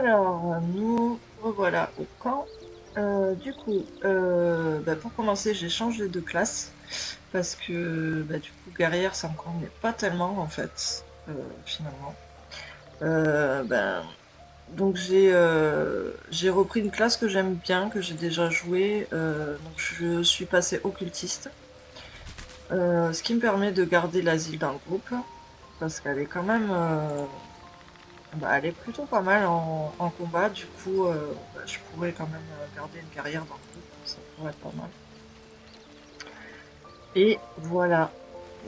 Alors, nous revoilà au camp. Du coup, pour commencer, j'ai changé de classe parce que du coup, guerrière, ça me convenait pas tellement en fait, finalement. Euh, ben, donc j'ai repris une classe que j'aime bien, que j'ai déjà jouée. Donc je suis passée occultiste, ce qui me permet de garder l'asile dans le groupe parce qu'elle est quand même elle est plutôt pas mal en combat, du coup, je pourrais quand même garder une carrière dans le groupe, ça pourrait être pas mal. Et voilà,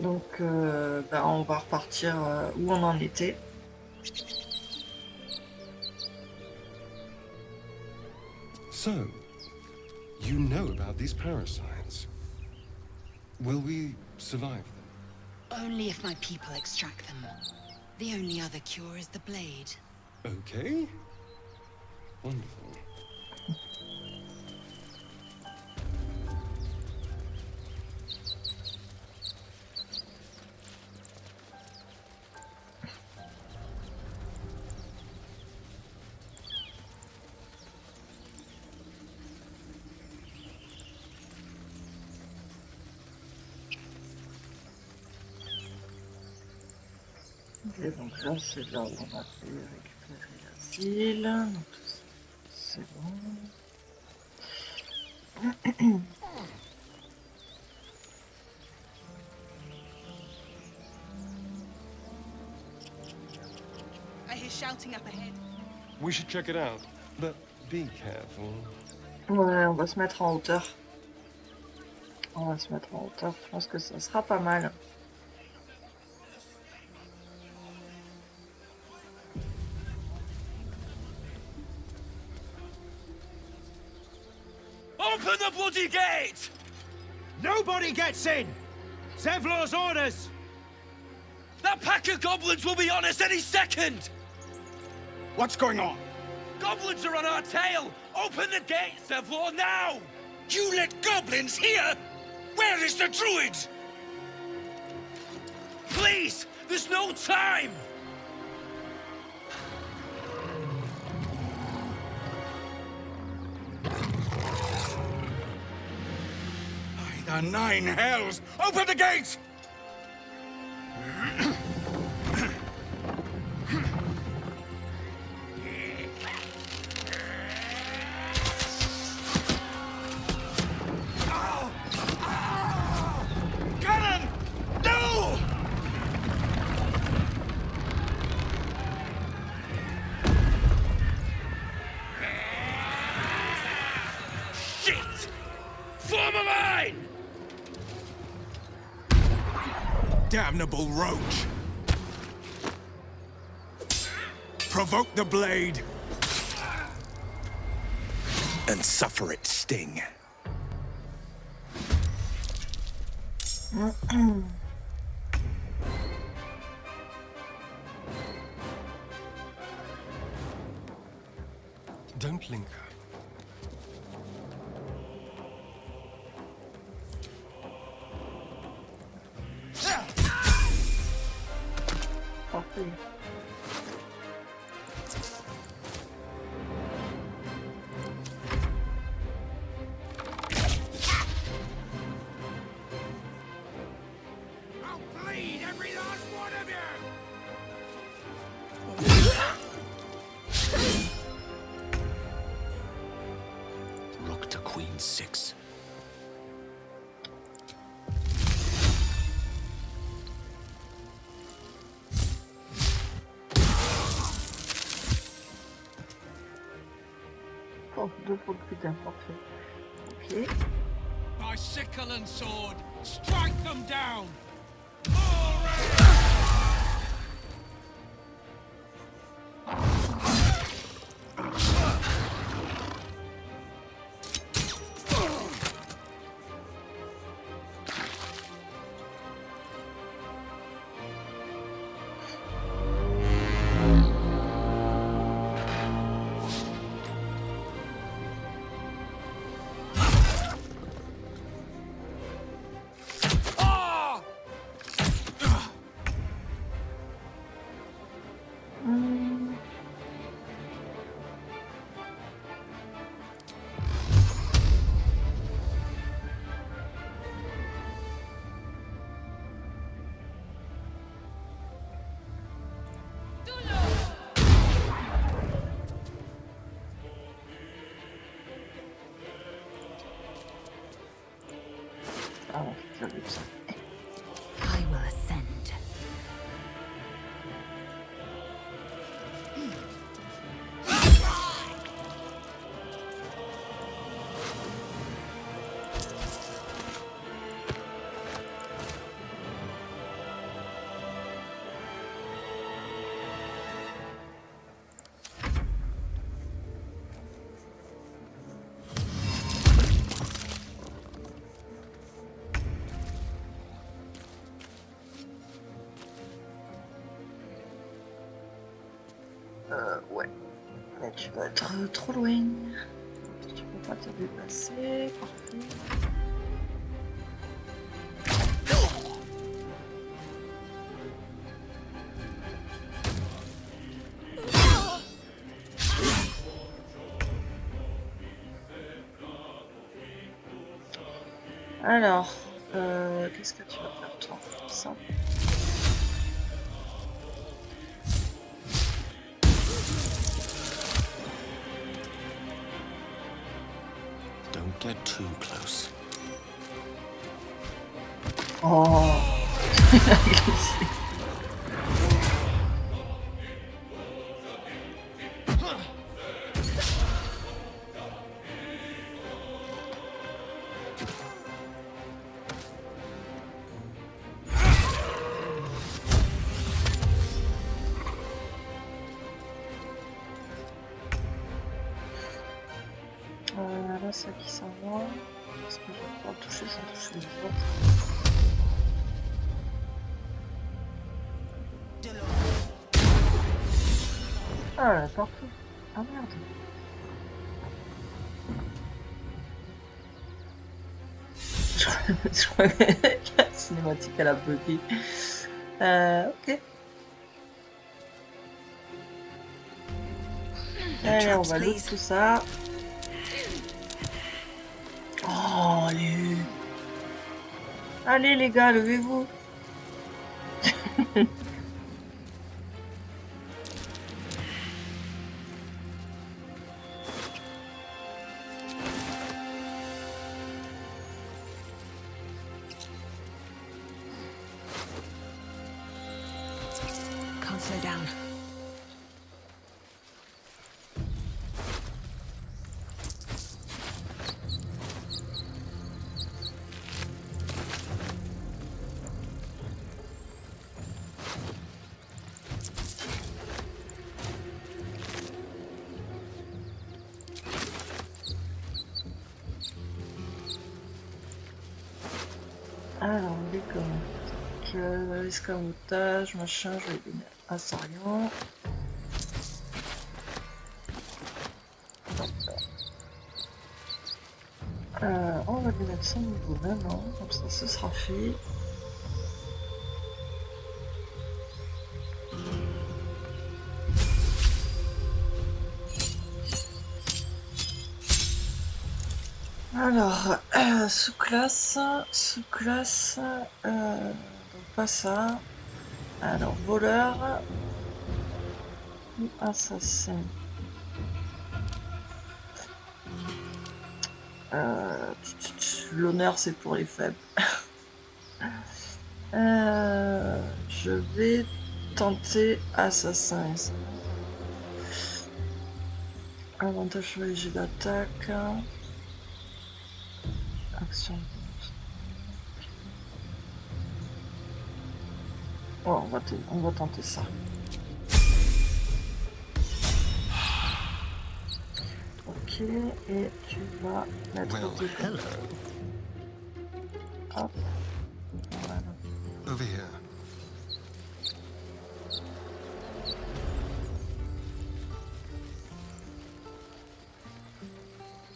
donc on va repartir où on en était. So, you know about these parasites. Will we survive them? Only if my people extract them. The only other cure is the blade. Okay. Wonderful. Et donc là, c'est là où on a fait récupérer l'asile, donc tout ça, c'est bon. I hear shouting up ahead. We should check it out, but be careful. Ouais, on va se mettre en hauteur. Je pense que ça sera pas mal. Open the bloody gate! Nobody gets in! Zevlor's orders! That pack of goblins will be on us any second! What's going on? Goblins are on our tail! Open the gate, Zevlor, now! You let goblins here? Where is the druid? Please! There's no time! By the nine hells! Open the gate! Cannon! No! Shit! Form a line! Damnable roach! Provoke the blade! And suffer its sting. Don't linger. Parfait. I'll bleed every last one of you! Rook to Queen 6. Oh, 2 fois plus d'un, parfait. Ok. By sickle and sword, strike them down! le but. I will ascend. Ouais. Mais tu vas être trop loin. Tu peux pas te dépasser. Parfait. Alors, qu'est-ce que tu vas faire toi? Ça. Don't get too close. Oh. Là, c'est qui s'en va. Est-ce que je vais pas toucher sans toucher les autres? Ah, là, partout. Ah merde. Je crois que la cinématique elle a bugué. Ok. Allez, on va loot tout ça. Oh, allez. Allez les gars, levez-vous. Can't slow down. Alors, escamotage, machin, je vais donner à Sarion. On va lui mettre son niveau maintenant, comme ça ce sera fait. Alors, sous-classe, donc pas ça. Alors, voleur ou assassin. L'honneur c'est pour les faibles. Je vais tenter assassin. Avantage sur les jets d'attaque. Action. Oh, on va tenter ça. Ok, et tu vas mettre Well, tes hello. Hop. Voilà. Over here.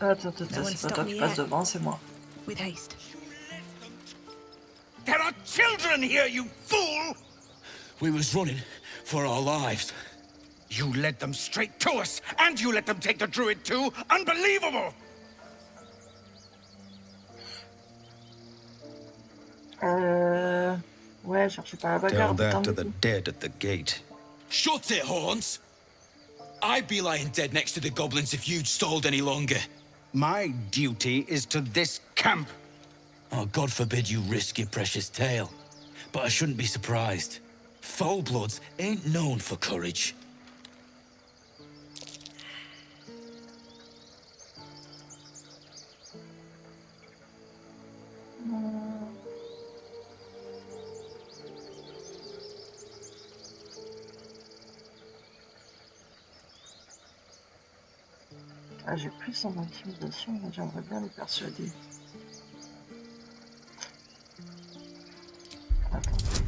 Attends, c'est pas toi qui passe devant, c'est moi. With haste. There are children here, you fool! We was running for our lives. You led them straight to us, and you let them take the druid too? Unbelievable! Ouais, cherchez pas la bagarre. Tell that to putain. the dead at the gate. Shut it, Horns! I'd be lying dead next to the goblins if you'd stalled any longer. My duty is to this camp. Oh, God forbid you risk your precious tail. But I shouldn't be surprised. Foulbloods ain't known for courage. Ah, j'ai plus en intimidation, mais j'aimerais bien les persuader. Attends.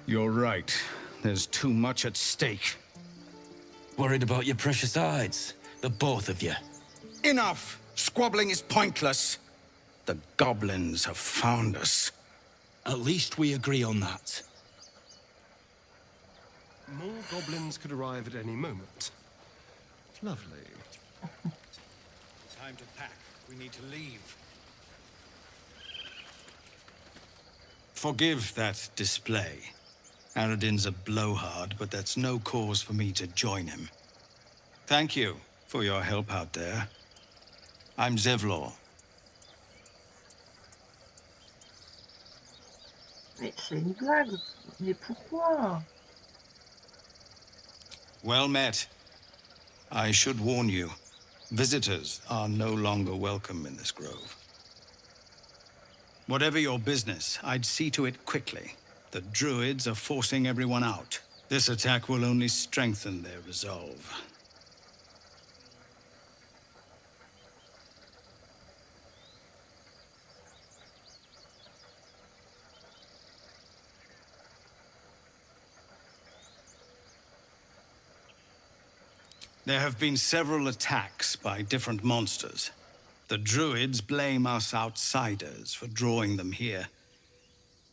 You're right. There's too much at stake. Worried about your precious hides, the both of you. Enough! Squabbling is pointless. The goblins have found us. At least we agree on that. More goblins could arrive at any moment. Lovely. Time to pack. We need to leave. Forgive that display. Aradin's a blowhard, but that's no cause for me to join him. Thank you for your help out there. I'm Zevlor. Mais c'est une blague. Mais pourquoi? Well met. I should warn you, visitors are no longer welcome in this grove. Whatever your business, I'd see to it quickly. The druids are forcing everyone out. This attack will only strengthen their resolve. There have been several attacks by different monsters. The druids blame us outsiders for drawing them here.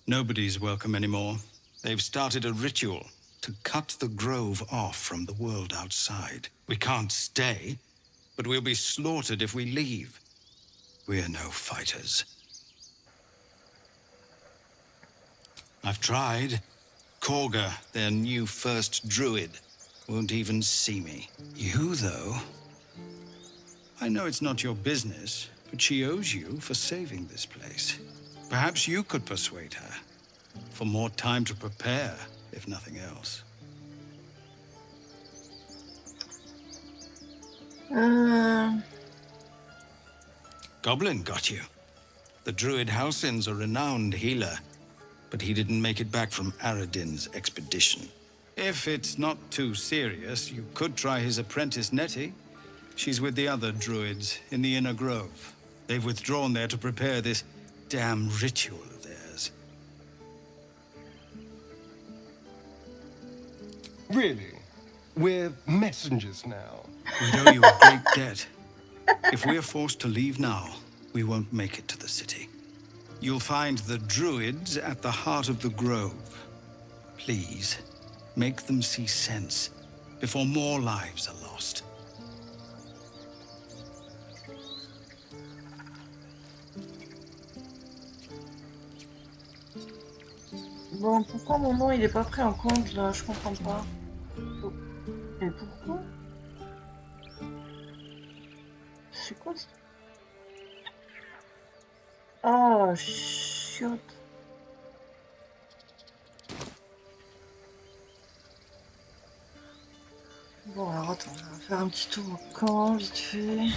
Nobody's welcome anymore. They've started a ritual to cut the grove off from the world outside. We can't stay, but we'll be slaughtered if we leave. We're no fighters. I've tried. Korga, their new first druid, won't even see me. You, though? I know it's not your business, but she owes you for saving this place. Perhaps you could persuade her. For more time to prepare, if nothing else. Goblin got you. The druid Halsin's a renowned healer, but he didn't make it back from Aradin's expedition. If it's not too serious, you could try his apprentice Nettie. She's with the other druids in the inner grove. They've withdrawn there to prepare this damn ritual of theirs. Really? We're messengers now. We owe you a great debt. If we're forced to leave now, we won't make it to the city. You'll find the druids at the heart of the grove. Please, make them see sense before more lives are lost. Bon, pourquoi mon nom il est pas pris en compte là? Je comprends pas. Et pourquoi? C'est quoi ça? Ah, chiotte. Bon, alors attends, on va faire un petit tour au camp, vite fait.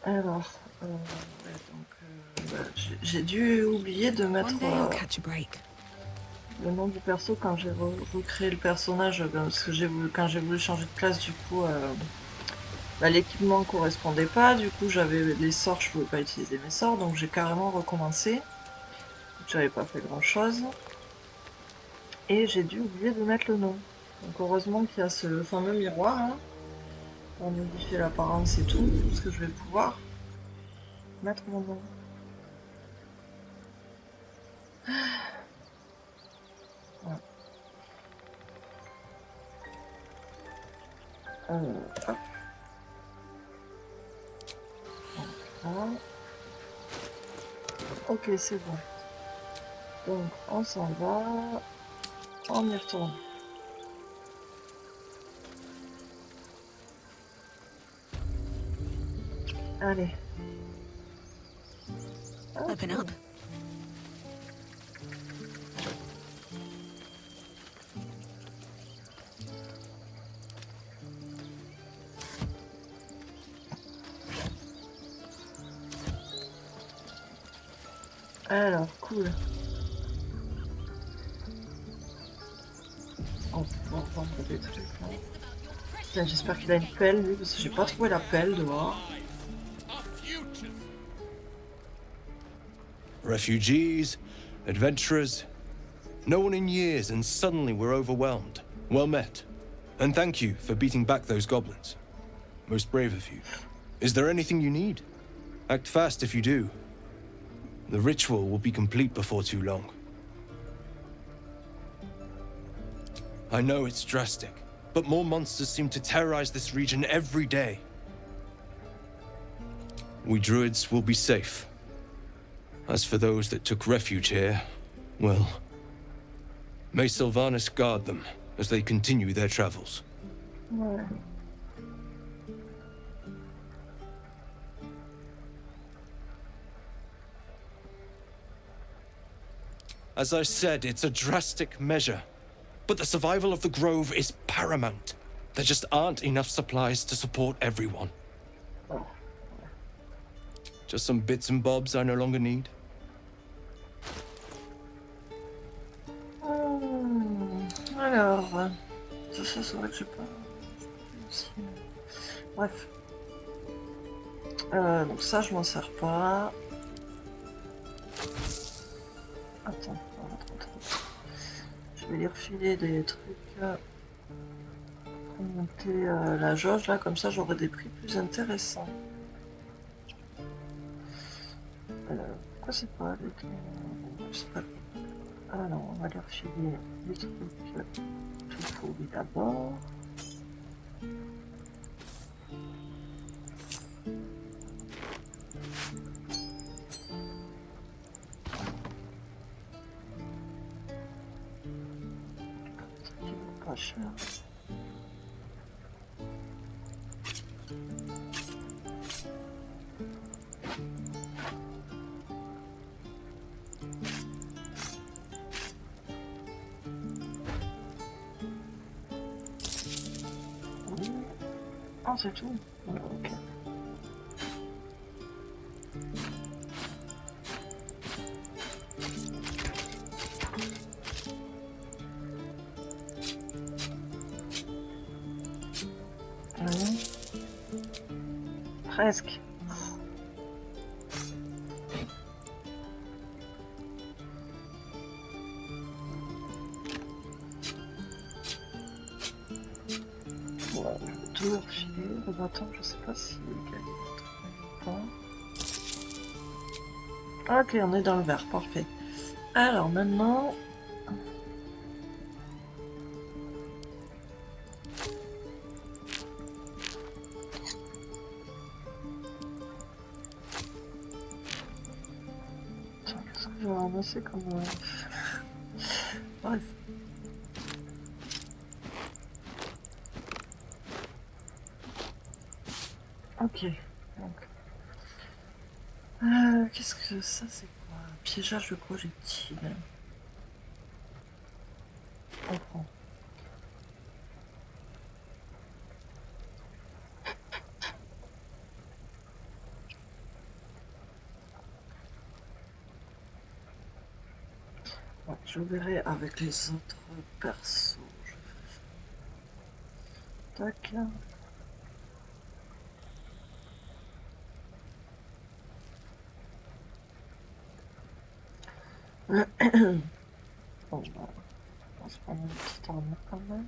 Alors, ouais, donc, j'ai dû oublier de mettre One day I'll catch a break. le nom du perso quand j'ai recréé le personnage, parce que quand j'ai voulu changer de classe, du coup, bah, l'équipement correspondait pas, du coup j'avais les sorts, je pouvais pas utiliser mes sorts, donc j'ai carrément recommencé. J'avais pas fait grand chose. Et j'ai dû oublier de mettre le nom. Donc heureusement qu'il y a ce fameux miroir, hein, pour modifier l'apparence et tout, parce que je vais pouvoir mettre mon nom. Voilà. Hop. Voilà. Ok, c'est bon. Donc on s'en va. On y retourne. Allez. Open up. Alors, cool. On va vendre des trucs là. Putain, j'espère qu'il a une pelle lui, parce que j'ai pas trouvé la pelle dehors. Our future. Refugees, adventurers. No one in years, and suddenly we're overwhelmed. Well met. And thank you for beating back those goblins. Most brave of you. Is there anything you need? Act fast if you do. The ritual will be complete before too long. I know it's drastic, but more monsters seem to terrorize this region every day. We druids will be safe. As for those that took refuge here, well, may Sylvanas guard them as they continue their travels. Ouais. As I said, it's a drastic measure, but the survival of the Grove is paramount. There just aren't enough supplies to support everyone. Just some bits and bobs I no longer need. Alors, ça c'est vrai que j'ai pas. Bref. Donc ça je m'en sers pas. Attends, attends. Je vais lui refiler des trucs pour monter la jauge là, comme ça j'aurai des prix plus intéressants. Pourquoi c'est pas avec c'est pas... Ah non, on va lui refiler des trucs tout pourris d'abord. Pas cher. Ah, c'est tout. Ok. Presque. Voilà, je vais tout leur filer. Le bâton, je sais pas si il gagne ou pas. Ok, on est dans le vert, parfait. Alors maintenant... Qu'est-ce que je vais ramasser comme... Bref. Ok. Donc. Qu'est-ce que ça c'est quoi? Piégeage de projectiles. On prend. Ouais, je verrai avec les autres persos. Je fais ça. Tac. Bon, bah, on va se prendre une petite armure quand même.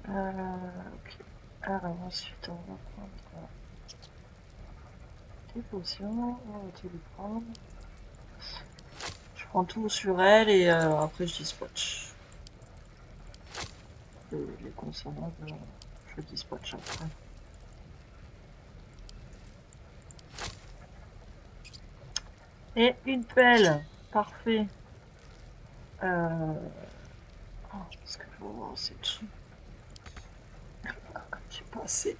Ok. Alors ensuite on va prendre des potions, on va tout les prendre. Je prends tout sur elle et après je dispatch. Les consommables, je dispatch après. Et une pelle. Parfait. Parce que je vais voir c'est tout. J'ai pas assez.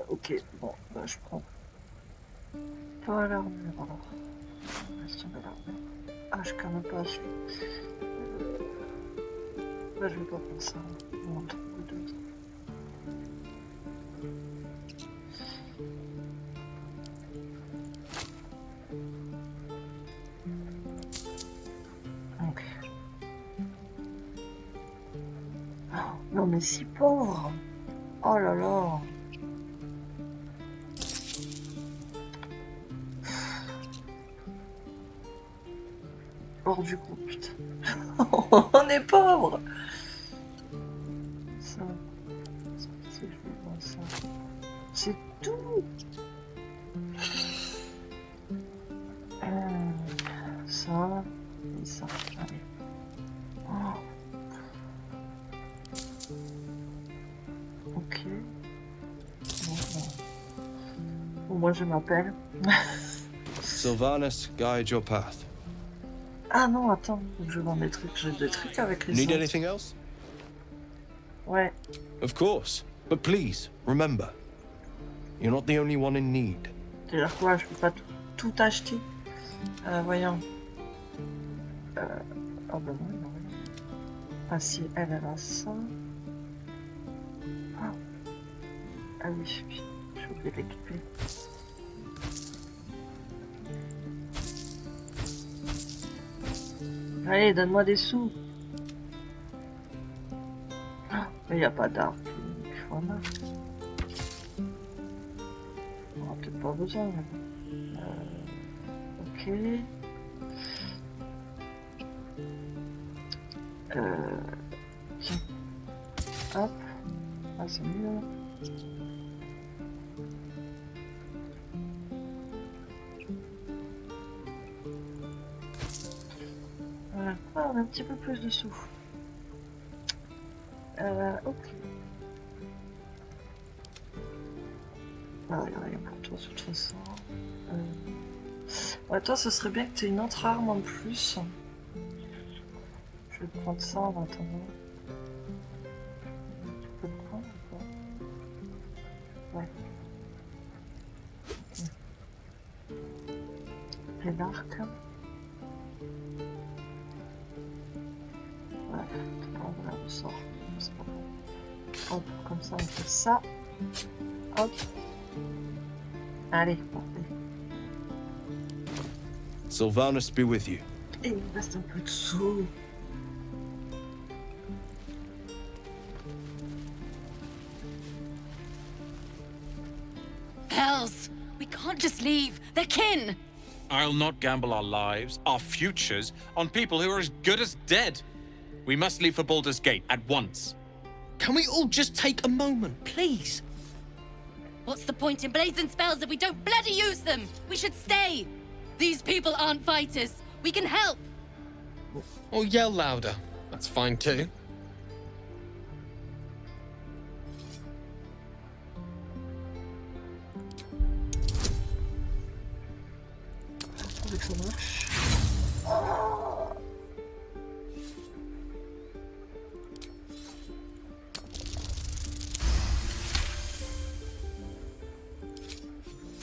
Ok, bon, bah, je prends pas l'armure alors. Laisse tomber l'armure. Ah, je calme pas assez. Bah, je vais pas prendre ça. On en trouve d'autres. Ok. Oh, non, mais si pauvre. Oh là là. Hors du groupe, putain. On est pauvre. Ça, c'est je vais voir ça. C'est tout. Ça et ça. Allez. Oh, ok. Bon, bon, moi je m'appelle. Sylvanus, guide your path. Ah non, attends, faut que je vende des trucs. J'ai des trucs avec les Need autres. anything else? Ouais. Of course. But please, remember, you're not the only one in need. C'est-à-dire quoi, je peux pas tout acheter. Voyons. Oh ben non, non. Ah si, elle a ça. Ah, ah oui, j'ai oublié de l'équiper. Allez, donne-moi des sous. Ah, mais il n'y a pas d'arbre. Il faut un arbre. On aura peut-être pas besoin. Ok. Tiens. Hop. Ah, c'est mieux. Voilà. Ah, on a un petit peu plus de sous. Ok. Ah, il n'y a rien pour toi, de toute façon. Ouais, toi, ce serait bien que tu aies une autre arme en plus. Je vais prendre ça en attendant. Tu peux le prendre ou pas? Ouais. Et l'arc. Ouais, t'as pas envie de sort. C'est pas bon. Hop, comme ça, on fait ça. Hop. Allez, parfait. Sylvanus be with you. Et il me reste un peu de sous. Hells! We can't just leave. They're kin! I'll not gamble our lives, our futures, on people who are as good as dead. We must leave for Baldur's Gate at once. Can we all just take a moment, please? What's the point in blades and spells if we don't bloody use them? We should stay! These people aren't fighters. We can help! Or yell louder. That's fine too. Avec ça marche.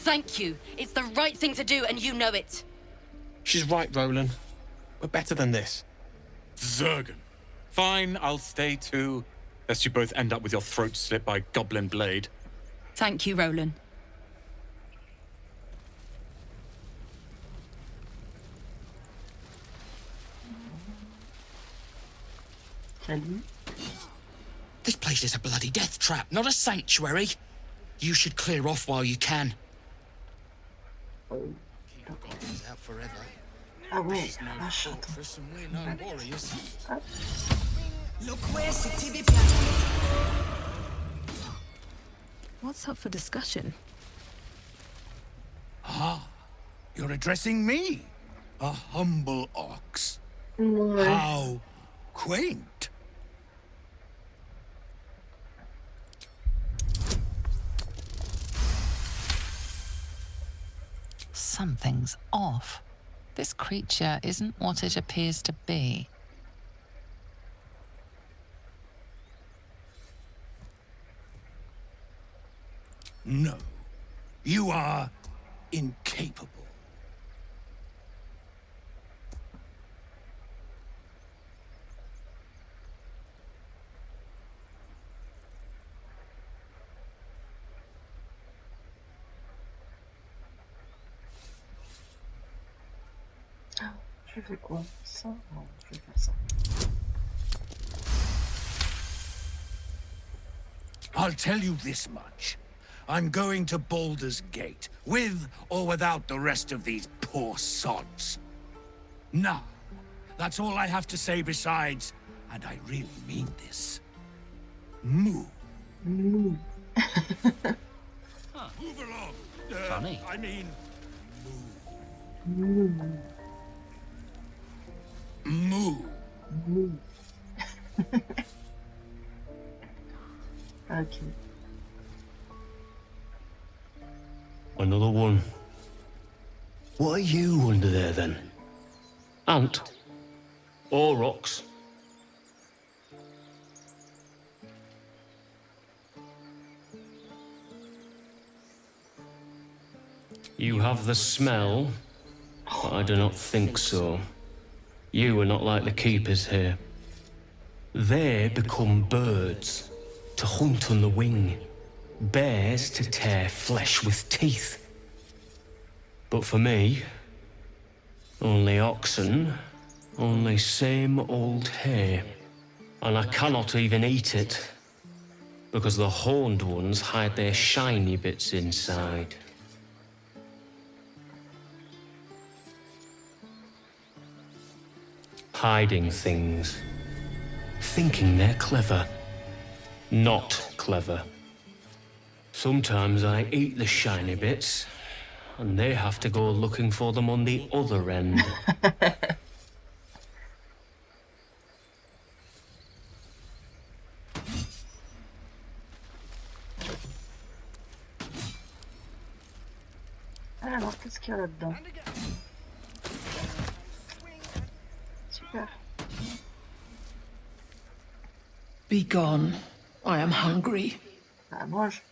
Thank you. It's the right thing to do, and you know it. She's right, Roland. We're better than this. Zergan. Fine, I'll stay too. Lest you both end up with your throats slit by Goblin Blade. Thank you, Roland. Salut. This place is a bloody death trap, not a sanctuary. You should clear off while you can. Keep goblins out forever. Ah ouais, la vache, attends. Fortress and we're no warriors. Hop. What's up for discussion? Ah, you're addressing me, a humble ox. Ouais. How quaint. Something's off. This creature isn't what it appears to be. No. You are incapable. Je fais quoi? Ça? Non, je vais faire ça. I'll tell you this much. I'm going to Baldur's Gate, with or without the rest of these poor sods. Now, that's all I have to say besides, and I really mean this. Move. Move. Move along. Funny. I mean, Move. move. Move. Ok. Another one. What are you under there then? Ant? Or rocks? You have the smell, but I do not think so. You are not like the keepers here. They become birds, to hunt on the wing. Bears to tear flesh with teeth. But for me, only oxen, only same old hay. And I cannot even eat it, because the horned ones hide their shiny bits inside. Hiding things. Thinking they're clever. Not clever. Sometimes I eat the shiny bits, and they have to go looking for them on the other end. Alors, qu'est-ce qu'il y a là-dedans? Super. Be gone. I am hungry. Ah, mange.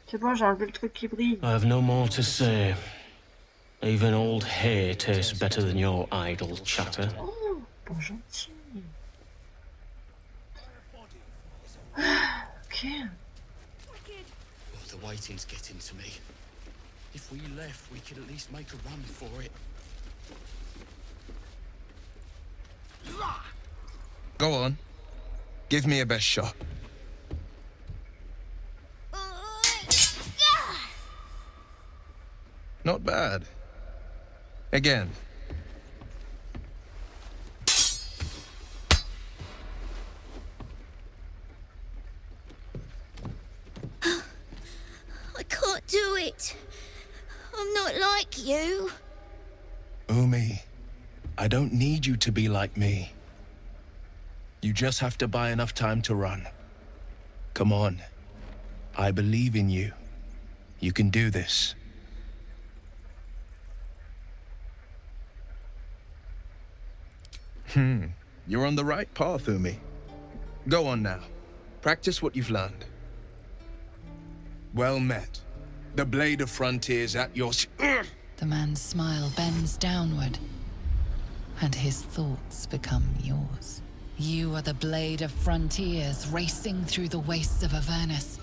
C'est bon, j'ai enlevé le truc qui brille. I have no more to say. Even old hay tastes better than your idle chatter. Oh, bon gentil. Ok. Oh, the waiting's getting to me. If we left, we could at least make a run for it. Go on. Give me a best shot. Not bad. Again. I can't do it. I'm not like you. Umi, I don't need you to be like me. You just have to buy enough time to run. Come on. I believe in you. You can do this. You're on the right path, Umi. Go on now. Practice what you've learned. Well met. The blade of frontiers at your... The man's smile bends downward, and his thoughts become yours. You are the blade of frontiers racing through the wastes of Avernus.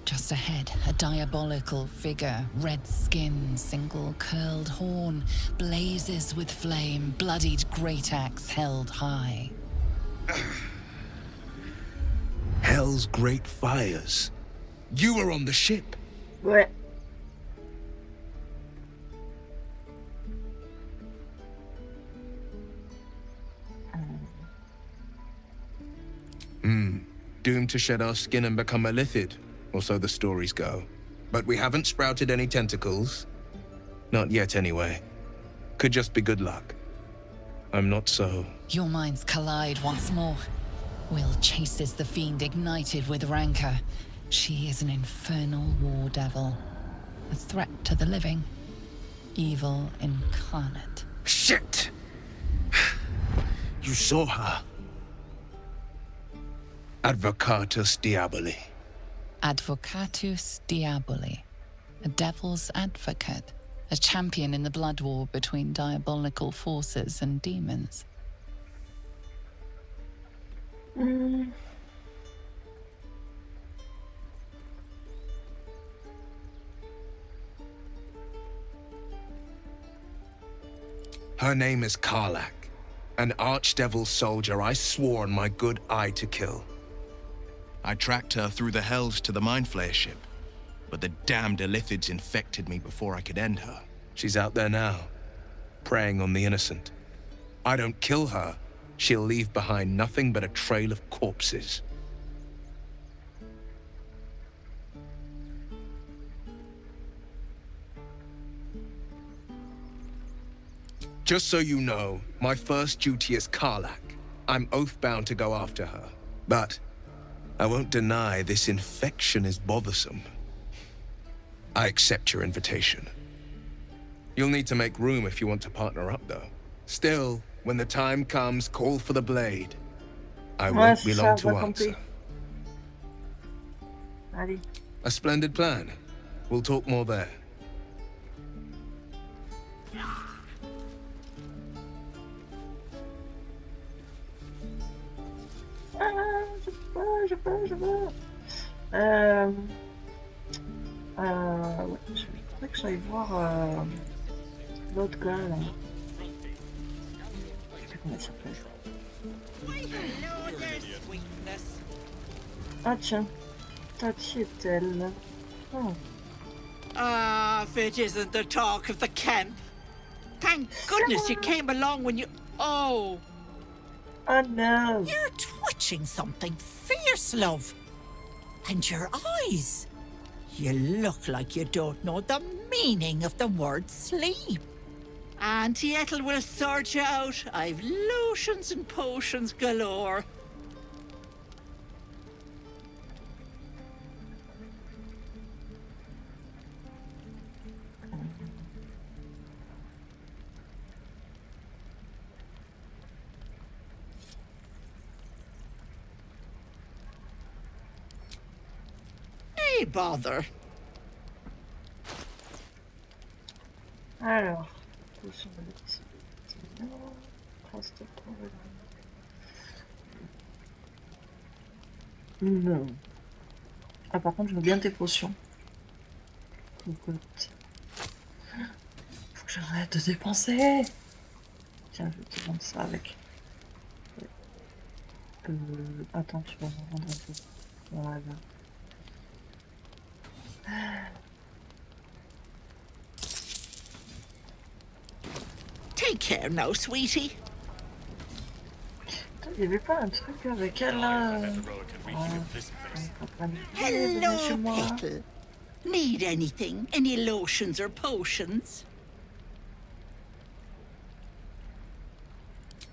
Just ahead, a diabolical figure, red skin, single curled horn, blazes with flame, bloodied great axe held high. Hell's great fires. You were on the ship. Ouais. Doomed to shed our skin and become a lithid, or so the stories go. But we haven't sprouted any tentacles. Not yet, anyway. Could just be good luck. I'm not so... Your minds collide once more. Will chases the fiend ignited with rancor. She is an infernal war devil. a threat to the living. Evil incarnate. Shit! You saw her. Advocatus Diaboli. Advocatus Diaboli. A devil's advocate. A champion in the blood war between diabolical forces and demons. Her name is Karlak, an archdevil soldier I swore on my good eye to kill. I tracked her through the hells to the Mind Flayer ship, but the damned Illithids infected me before I could end her. She's out there now, preying on the innocent. I don't kill her, she'll leave behind nothing but a trail of corpses. Just so you know, my first duty is Karlak. I'm oath-bound to go after her. But I won't deny this infection is bothersome. I accept your invitation. You'll need to make room if you want to partner up, though. Still, when the time comes, call for the blade. I won't be long to answer. Allez. A splendid plan. We'll talk more there. Je peux. Ouais, je voudrais que j'aille voir l'autre gars là. Je sais plus comment il s'appelle. Ah tiens, Tati est-elle? Oh. Ah, if it isn't the talk of the camp. Thank goodness you came along when you... Oh. Oh no. You're twitching something fierce, love. And your eyes. You look like you don't know the meaning of the word sleep. Auntie Ethel will sort you out. I've lotions and potions galore. Hey, bother. Alors, non. Ah, par contre, je veux bien tes potions. Cocotte. Faut que j'arrête de dépenser. Tiens, je vais te vendre ça avec. Attends, tu vas me vendre un peu. Voilà. Take care now, sweetie. Il y avait pas un truc avec elle là. Hello, Petal. Need anything? Any lotions or potions?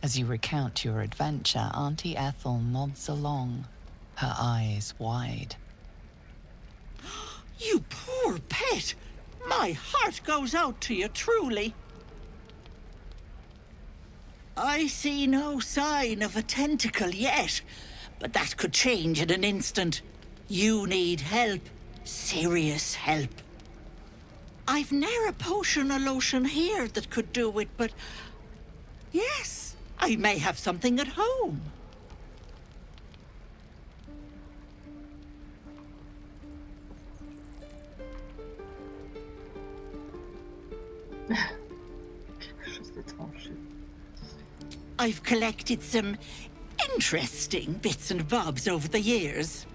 As you recount your adventure, Auntie Ethel nods along, her eyes wide. You poor pet! My heart goes out to you, truly. I see no sign of a tentacle yet, but that could change in an instant. You need help. Serious help. I've ne'er a potion or lotion here that could do it, but... yes, I may have something at home. I've collected some interesting bits and bobs over the years.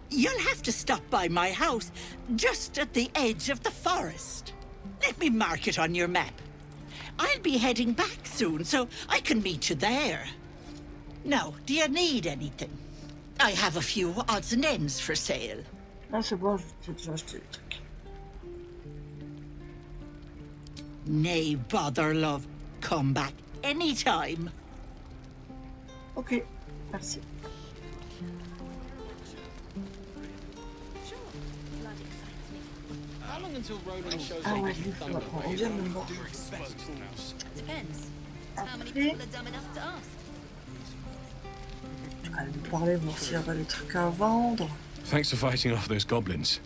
You'll have to stop by my house, just at the edge of the forest. Let me mark it on your map. I'll be heading back soon, so I can meet you there. Now, do you need anything? I have a few odds and ends for sale. Ah, c'est bon, j'ai déjà acheté des trucs. Nay, bother, love. Come back anytime. Ok, merci. How long Ah ouais, il faut qu'on revienne me voir. Depends. How many Après, people are dumb enough to ask? je vais quand même lui parler, voir s'il y a pas des trucs à vendre. Thanks for fighting off those goblins.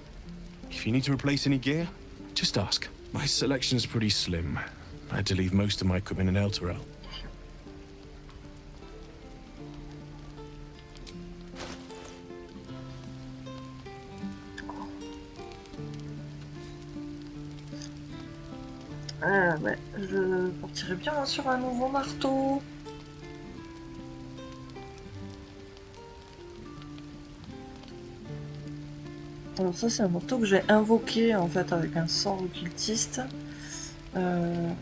If you need to replace any gear, just ask. My selection's pretty slim. I had to leave most of my equipment in Elturel. Ouais, je partirais bien sur un nouveau marteau. Alors ça c'est un marteau que j'ai invoqué en fait avec un sort occultiste. Mais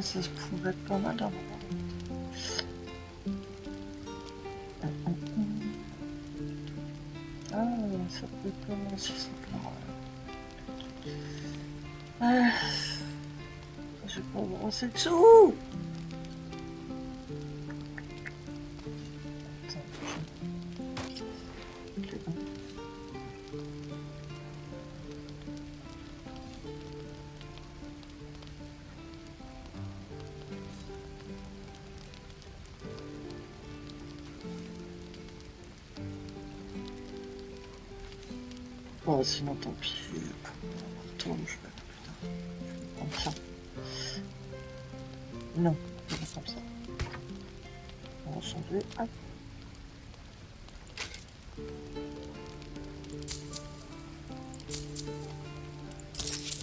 ça pourrait être pas mal d'un moment. Ah, ça peut commencer simplement. Je vais pas brosser dessous. Bon, sinon tant pis. Marteau, je vais prendre ça. Non, je vais prendre ça. On va changer. Hop.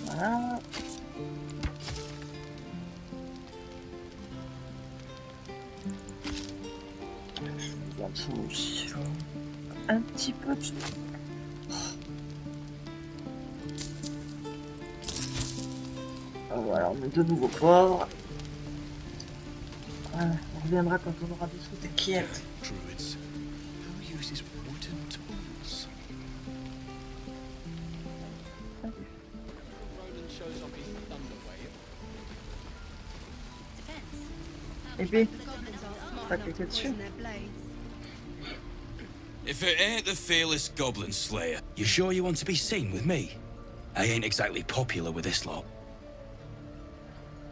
Voilà. Je vais mettre ça aussi. Un petit peu de... Voilà, on met de nouveaux poivres. Voilà, on reviendra quand on aura des sous, t'inquiète. Et puis, pas cliquer dessus. If it ain't the fearless goblin slayer, you sure you want to be seen with me? I ain't exactly popular with this lot.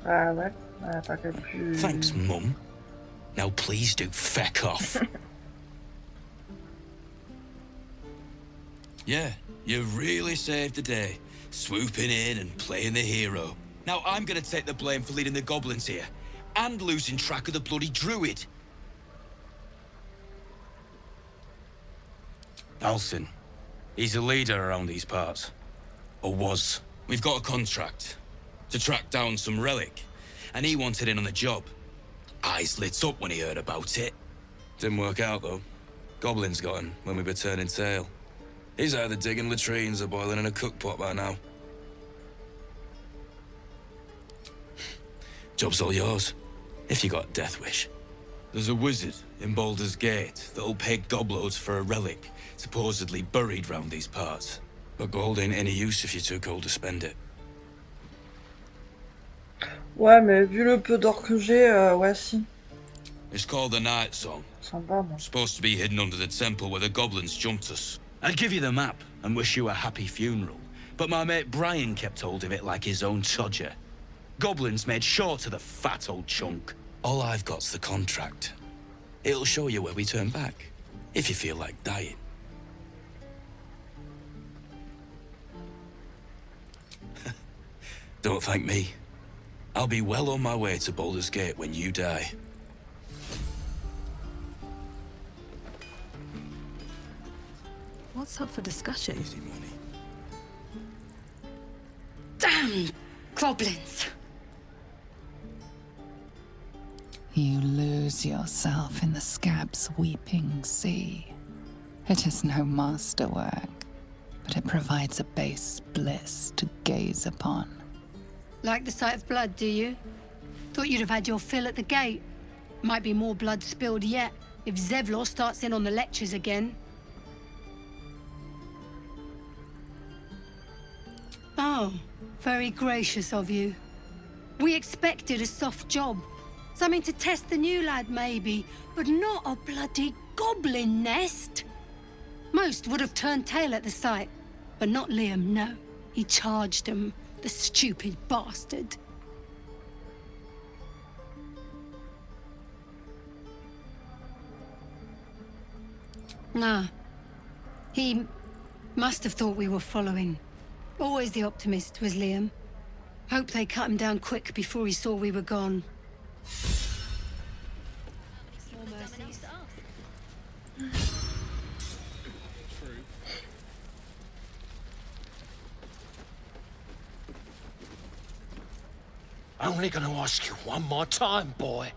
Ah ouais, pas que plus... Thanks, Mum. Now please do feck off. Yeah, you really saved the day, swooping in and playing the hero. Now I'm gonna take the blame for leading the goblins here, and losing track of the bloody druid. Alcin, he's a leader around these parts. Or was. We've got a contract to track down some relic, and he wanted in on the job. Eyes lit up when he heard about it. Didn't work out, though. Goblins got him when we were turning tail. He's either digging latrines or boiling in a cookpot by now. Job's all yours, if you got a death wish. There's a wizard in Baldur's Gate that'll pay gobloads for a relic, supposedly buried round these parts. But gold ain't any use if you're too cold to spend it. Ouais, mais vu le peu d'or que j'ai, ouais, si. It's called the Night Song. Sympa, moi. Supposed to be hidden under the temple where the goblins jumped us. I'd give you the map and wish you a happy funeral, but my mate Brian kept hold of it like his own todger. Goblins made sure to the fat old chunk. All I've got's the contract. It'll show you where we turn back, if you feel like dying. Don't thank me. I'll be well on my way to Baldur's Gate when you die. What's up for discussion? Damn goblins! You lose yourself in the scab's weeping sea. It is no masterwork, but it provides a base bliss to gaze upon. Like the sight of blood, do you? Thought you'd have had your fill at the gate. Might be more blood spilled yet, if Zevlor starts in on the lectures again. Oh, very gracious of you. We expected a soft job. Something to test the new lad, maybe, but not a bloody goblin nest. Most would have turned tail at the sight, but not Liam, no. He charged them, the stupid bastard. Nah. He must have thought we were following. Always the optimist was Liam. Hope they cut him down quick before he saw we were gone. More mercies. Only gonna ask you one more time, boy.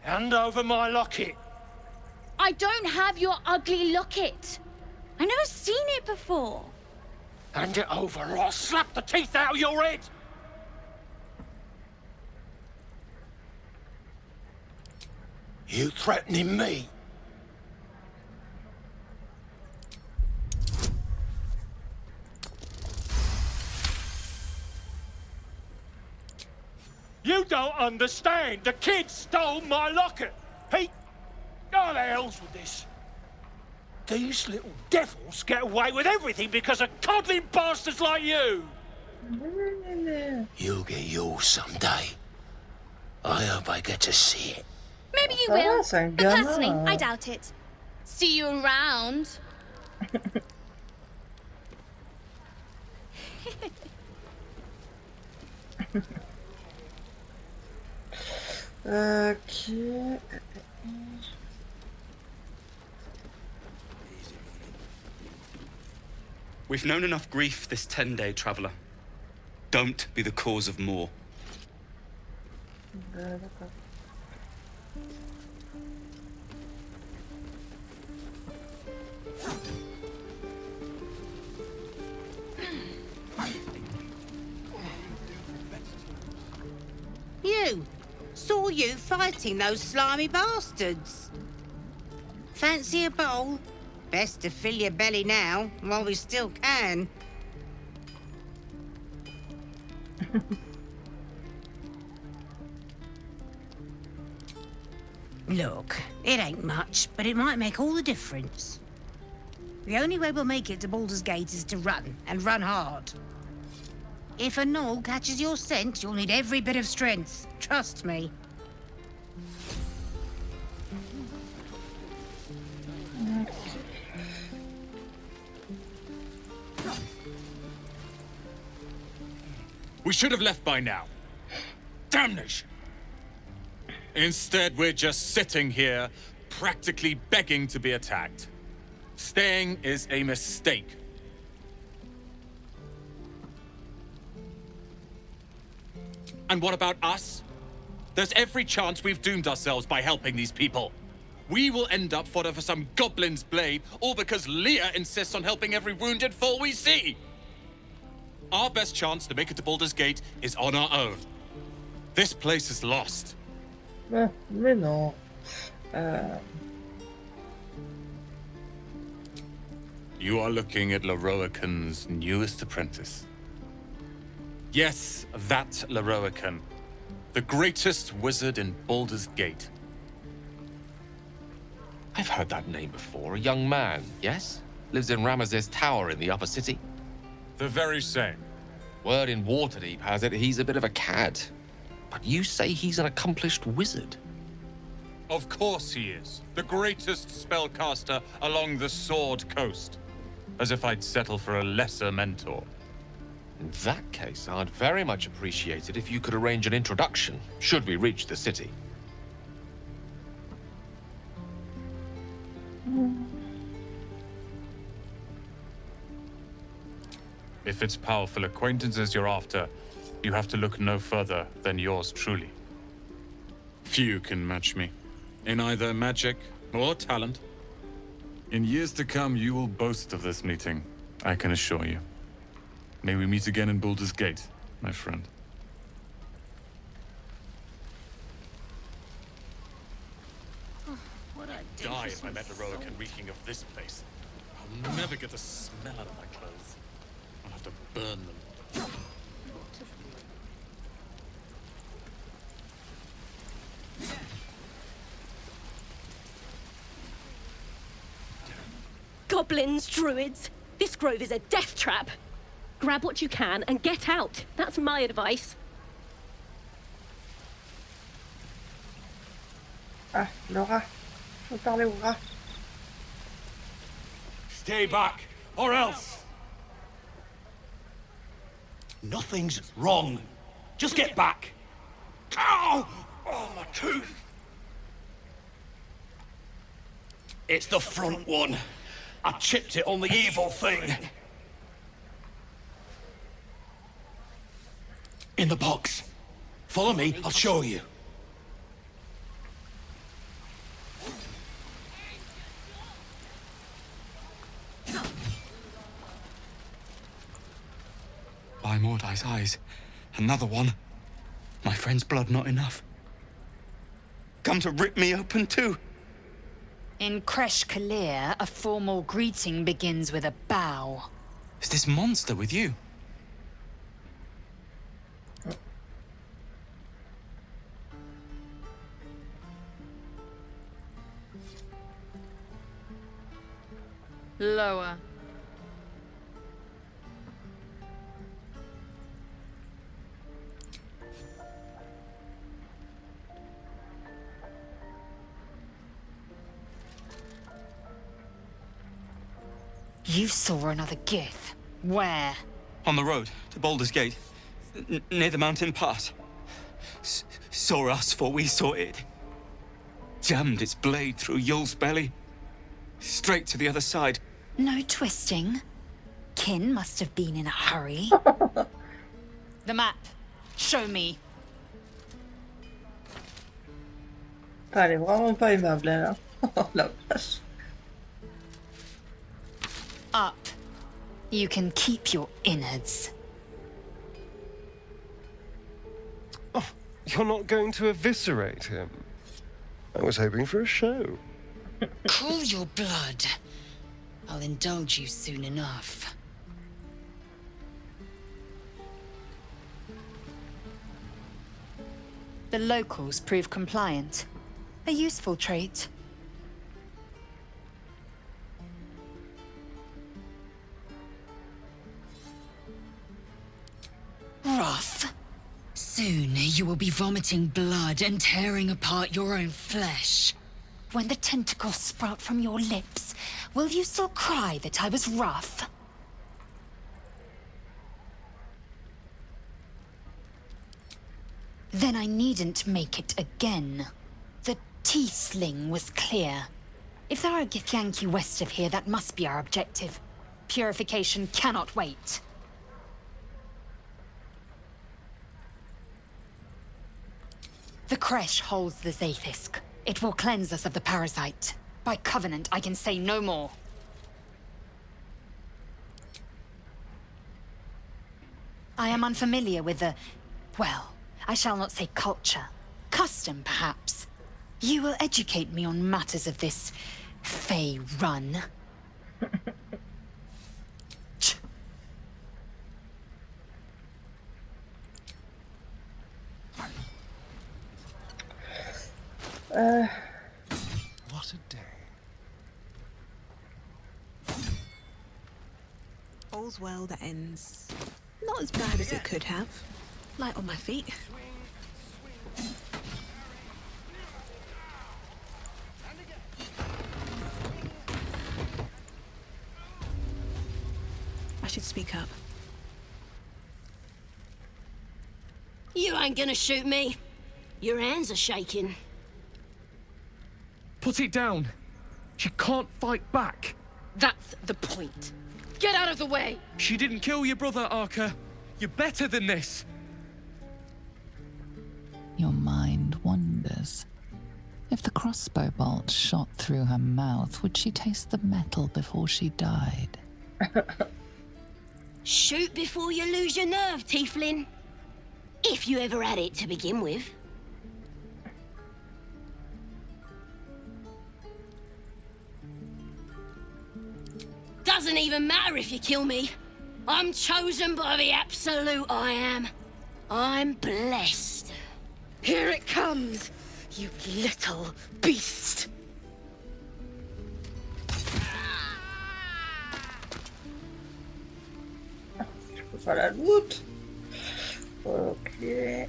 Hand over my locket. I don't have your ugly locket. I've never seen it before. Hand it over or I'll slap the teeth out of your head. You threatening me? You don't understand. The kid stole my locket. He... Oh, the hell's with this? These little devils get away with everything because of coddling bastards like you. You'll get yours someday. I hope I get to see it. Maybe you will, but personally, I doubt it. See you around. Ok. We've known enough grief this 10-day traveller. Don't be the cause of more. D'accord. You! Saw you fighting those slimy bastards. Fancy a bowl? Best to fill your belly now, while we still can. Look, it ain't much, but it might make all the difference. The only way we'll make it to Baldur's Gate is to run, and run hard. If a gnoll catches your scent, you'll need every bit of strength. Trust me. We should have left by now. Damnation! Instead, we're just sitting here, practically begging to be attacked. Staying is a mistake. And what about us? There's every chance we've doomed ourselves by helping these people. We will end up fodder for some goblin's blade, all because Leah insists on helping every wounded foe we see. Our best chance to make it to Baldur's Gate is on our own. This place is lost. Mais non. You are looking at Leroican's newest apprentice. Yes, that Leroican. The greatest wizard in Baldur's Gate. I've heard that name before. A young man, yes? Lives in Ramazes Tower in the upper city. The very same. Word in Waterdeep has it he's a bit of a cad. But you say he's an accomplished wizard. Of course he is. The greatest spellcaster along the Sword Coast. As if I'd settle for a lesser mentor. In that case, I'd very much appreciate it if you could arrange an introduction, should we reach the city. If it's powerful acquaintances you're after, you have to look no further than yours truly. Few can match me, in either magic or talent. In years to come, you will boast of this meeting, I can assure you. May we meet again in Baldur's Gate, my friend. Die if I met Leroican reeking of this place. I'll never get the smell out of my clothes. I'll have to burn them. Goblins, druids. This grove is a death trap. Grab what you can and get out. That's my advice. Ah, Laura. Faut parler au rat. Stay back, or else! Nothing's wrong. Just get back. Ow! Oh, my tooth. It's the front one. I chipped it on the evil thing. In the box. Follow me, I'll show you. By Mordai's eyes. Another one. My friend's blood not enough. Come to rip me open too. In Kresh Kalir, a formal greeting begins with a bow. Is this monster with you? Lower. You saw another Gith. Where? On the road to Baldur's Gate, near the mountain pass. Saw us before we saw it. Jammed its blade through Yul's belly. Straight to the other side. No twisting. Kin must have been in a hurry. The map. Show me. Elle est vraiment pas aimable, elle. Oh la vache. Up. You can keep your innards. Oh, you're not going to eviscerate him? I was hoping for a show. Cool your blood. I'll indulge you soon enough. The locals prove compliant. A useful trait. Rough. Soon you will be vomiting blood and tearing apart your own flesh. When the tentacles sprout from your lips, will you still cry that I was rough? Then I needn't make it again. The tiefling was clear. If there are Githyanki west of here, that must be our objective. Purification cannot wait. The Kresh holds the Zaithisk. It will cleanse us of the parasite. By covenant, I can say no more. I am unfamiliar with the... well, I shall not say culture. Custom, perhaps. You will educate me on matters of this... Fey run. What a day. All's well that ends. Not as bad as it could have. Light on my feet. I should speak up. You ain't gonna shoot me. Your hands are shaking. Put it down. She can't fight back. That's the point. Get out of the way! She didn't kill your brother, Arca. You're better than this. Your mind wanders. If the crossbow bolt shot through her mouth, would she taste the metal before she died? Shoot before you lose your nerve, tiefling. If you ever had it to begin with. Doesn't even matter if you kill me. I'm chosen by the absolute I am. I'm blessed. Here it comes, you little beast. pas la loot. Ok.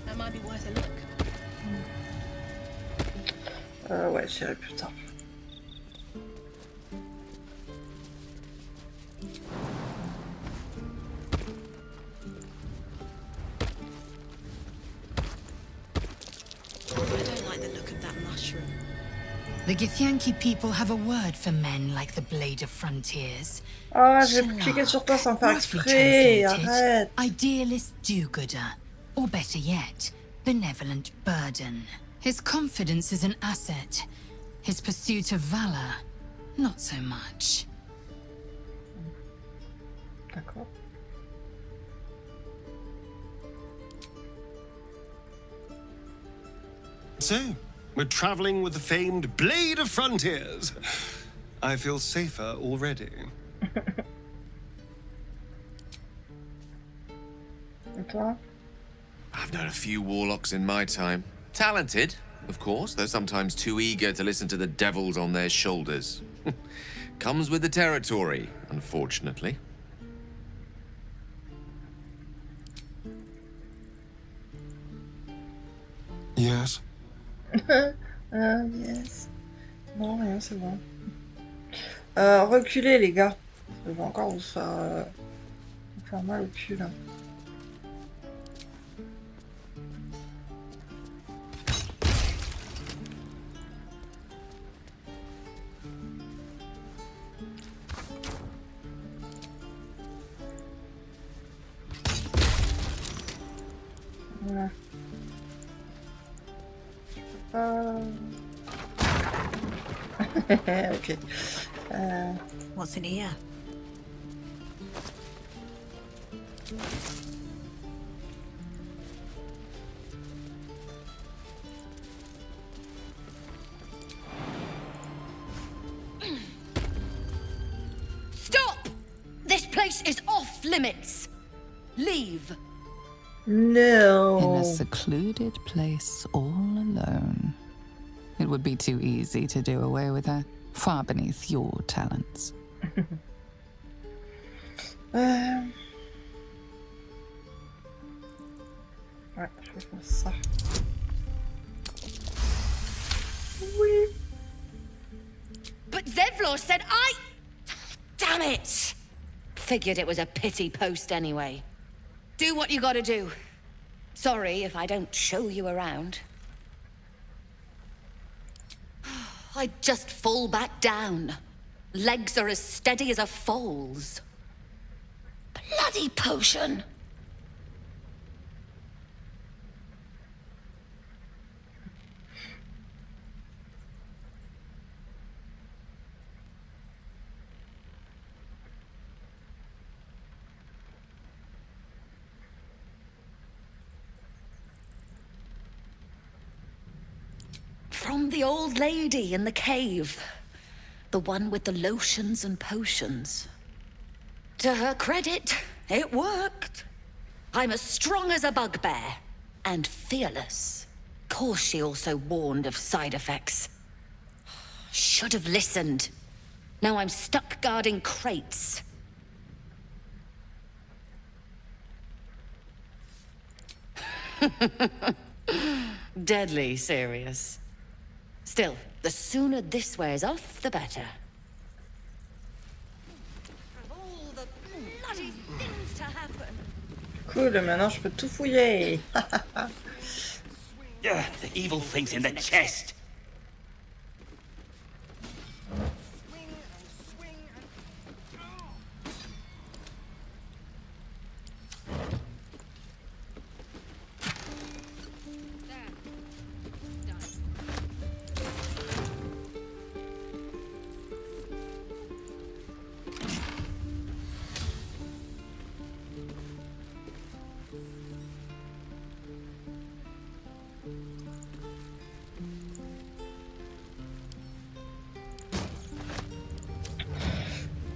That might be worth a look. Ouais, j'irai plus tard. I don't like the look of that mushroom. The Githyanki people have a word for men like the Blade of Frontiers. Ah, j'ai cliqué sur toi sans faire Roughly exprès. translated, Arrête. idealist do-gooder, or better yet, benevolent burden. His confidence is an asset. His pursuit of valor, not so much. D'accord. So, we're traveling with the famed Blade of Frontiers. I feel safer already. Et toi? I've known a few warlocks in my time. Talented, of course, though sometimes too eager to listen to the devils on their shoulders. Comes with the territory, unfortunately. Yes. Yes. Non, rien, c'est bon. Reculez, les gars. Je vais encore vous faire mal au cul, là. Voilà. Ok. What's in here? Stop! This place is off limits. Leave. No. In a secluded place all alone. It would be too easy to do away with her, far beneath your talents. Ouais, je vais faire ça. Oui. But Zevlor said Damn it! Figured it was a pity post anyway. Do what you gotta do. Sorry if I don't show you around. I'd just fall back down. Legs are as steady as a foal's. Bloody potion! From the old lady in the cave. The one with the lotions and potions. To her credit, it worked. I'm as strong as a bugbear. And fearless. Course she also warned of side effects. Should have listened. Now I'm stuck guarding crates. Deadly serious. Still, the sooner this wears off, the better. Of all the bloody things to happen. Cool, maintenant je peux tout fouiller. The evil thing's in the chest.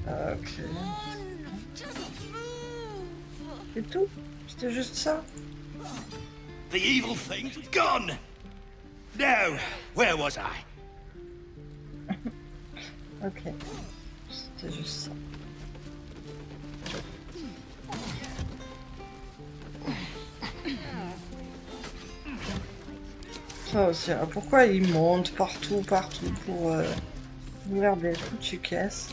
Ok. C'est tout? C'était juste ça? The evil thing's gone! Now, where was I? Ok. C'était juste ça. Ça aussi, hein. Pourquoi ils montent partout pour ouvrir des foutues caisses?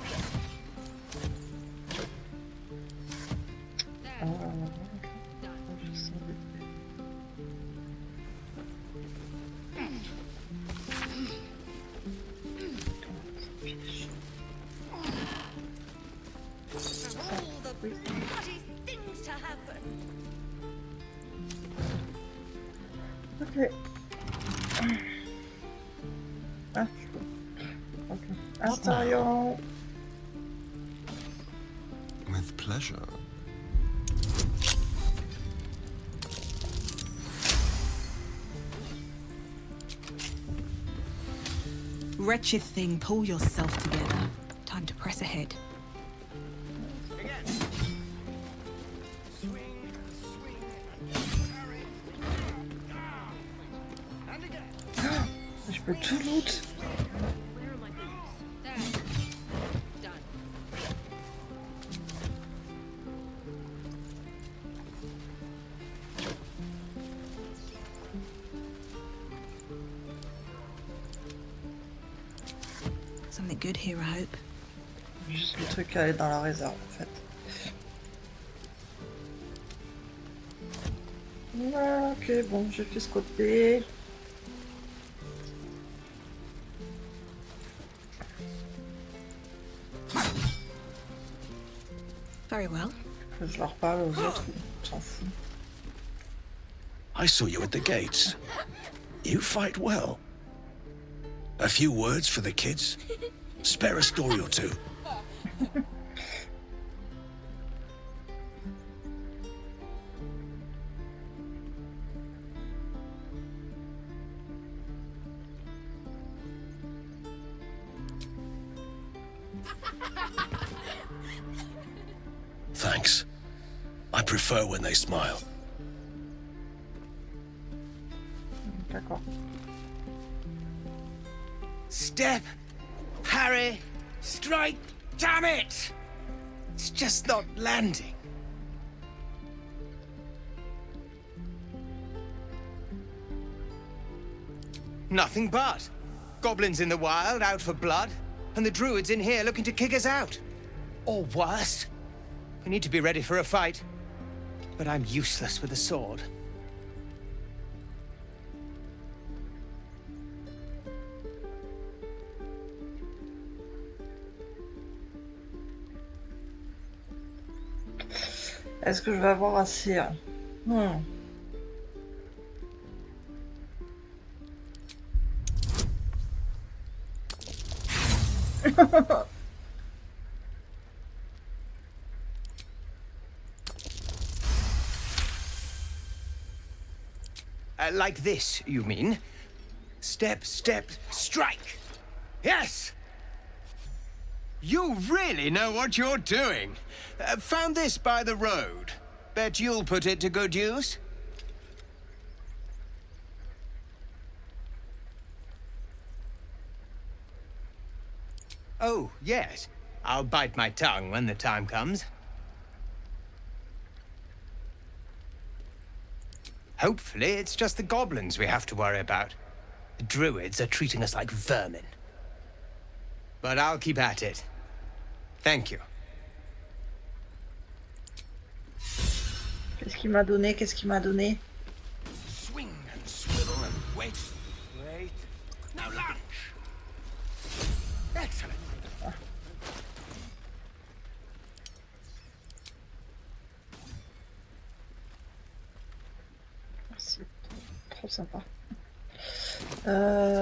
Ok. Ah, ok. Astarion. With pleasure. Wretched thing, pull yourself together. Time to press ahead. Je peux tout loot. Something good here, I hope. Juste le truc à aller dans la réserve en fait. Voilà, ok, bon, j'ai fait ce côté. Very well. Faut que je leur parle aux autres, on s'en fout. I saw you at the gates. You fight well. A few words for the kids? Spare a story or two. Thanks. I prefer when they smile. D'accord. Step! Harry! Strike! Damn it! It's just not landing. Nothing but. Goblins in the wild, out for blood, and the druids in here looking to kick us out. Or worse. We need to be ready for a fight. But I'm useless with a sword. Est-ce que je vais avoir assez? Like this, you mean? Step, step, strike! Yes! You really know what you're doing. Found this by the road. Bet you'll put it to good use. Oh, yes. I'll bite my tongue when the time comes. Hopefully, it's just the goblins we have to worry about. The druids are treating us like vermin. But I'll keep at it. Thank you. Qu'est-ce qu'il m'a donné? Qu'est-ce qu'il m'a donné? Swing and swivel and wait. Wait. Now lunge. Excellent. Merci. Trop sympa.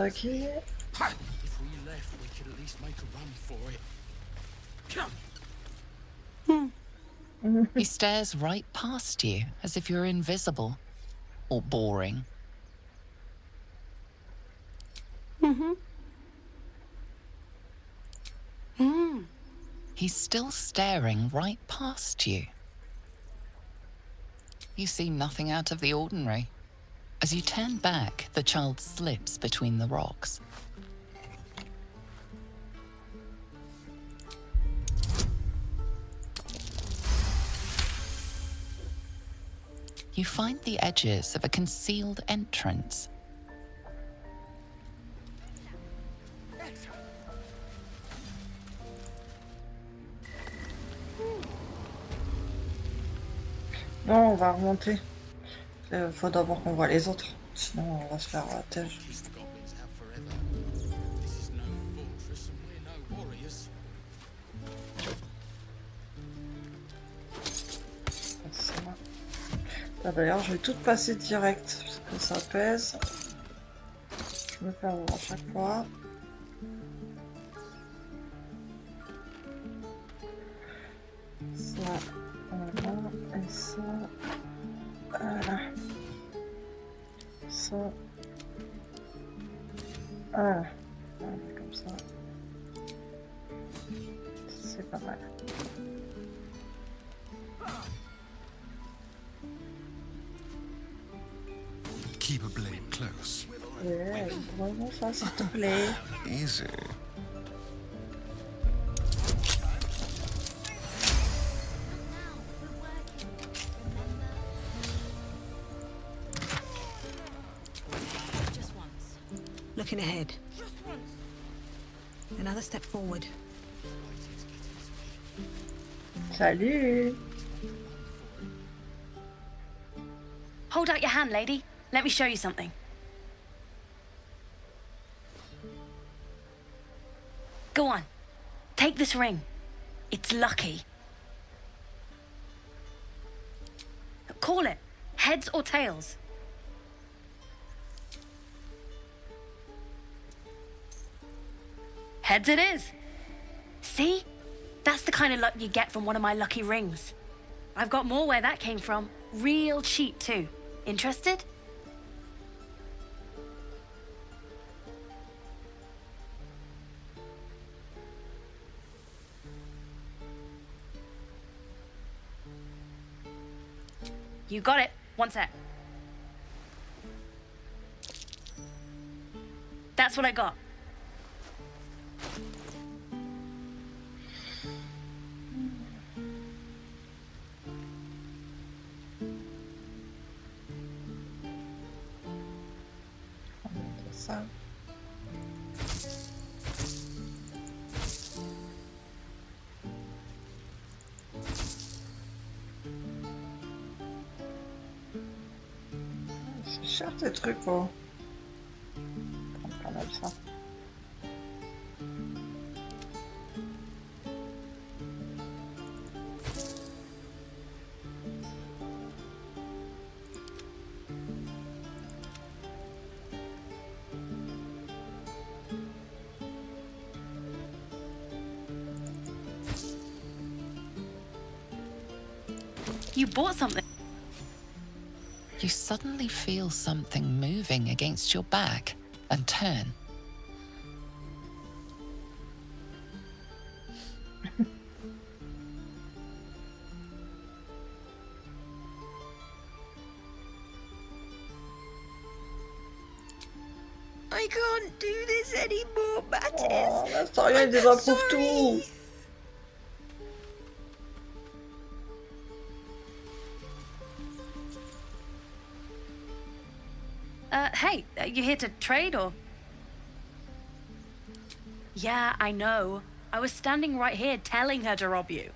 Ok. If we left, we could at least make a run for it. Come. He stares right past you, as if you're invisible. Or boring. He's still staring right past you. You see nothing out of the ordinary. As you turn back, the child slips between the rocks. You find the edges of a concealed entrance. Non, on va remonter. Faut d'abord qu'on voit les autres. Sinon, on va se faire têche. Ah, d'ailleurs, je vais tout passer direct parce que ça pèse. Je me fais avoir à chaque fois. Ça, voilà, et ça, voilà. Ça, voilà. Voilà, comme ça. C'est pas mal. Keep a blade close. Ouais, vraiment ça, s'il te plaît. Easy. Looking ahead. Another step forward. Salut. Hold out your hand, lady. Let me show you something. Go on. Take this ring. It's lucky. Call it. Heads or tails. Heads it is. See? That's the kind of luck you get from one of my lucky rings. I've got more where that came from. Real cheap, too. Interested? You got it. One sec. That's what I got. Ça. C'est cher ces trucs, oh. Pas mal ça. You bought something. You suddenly feel something moving against your back and turn. I can't do this anymore, Mattis. Oh, l'historien, il désapprouve tout. Hey, you here to trade or? Yeah, I know. I was standing right here telling her to rob you.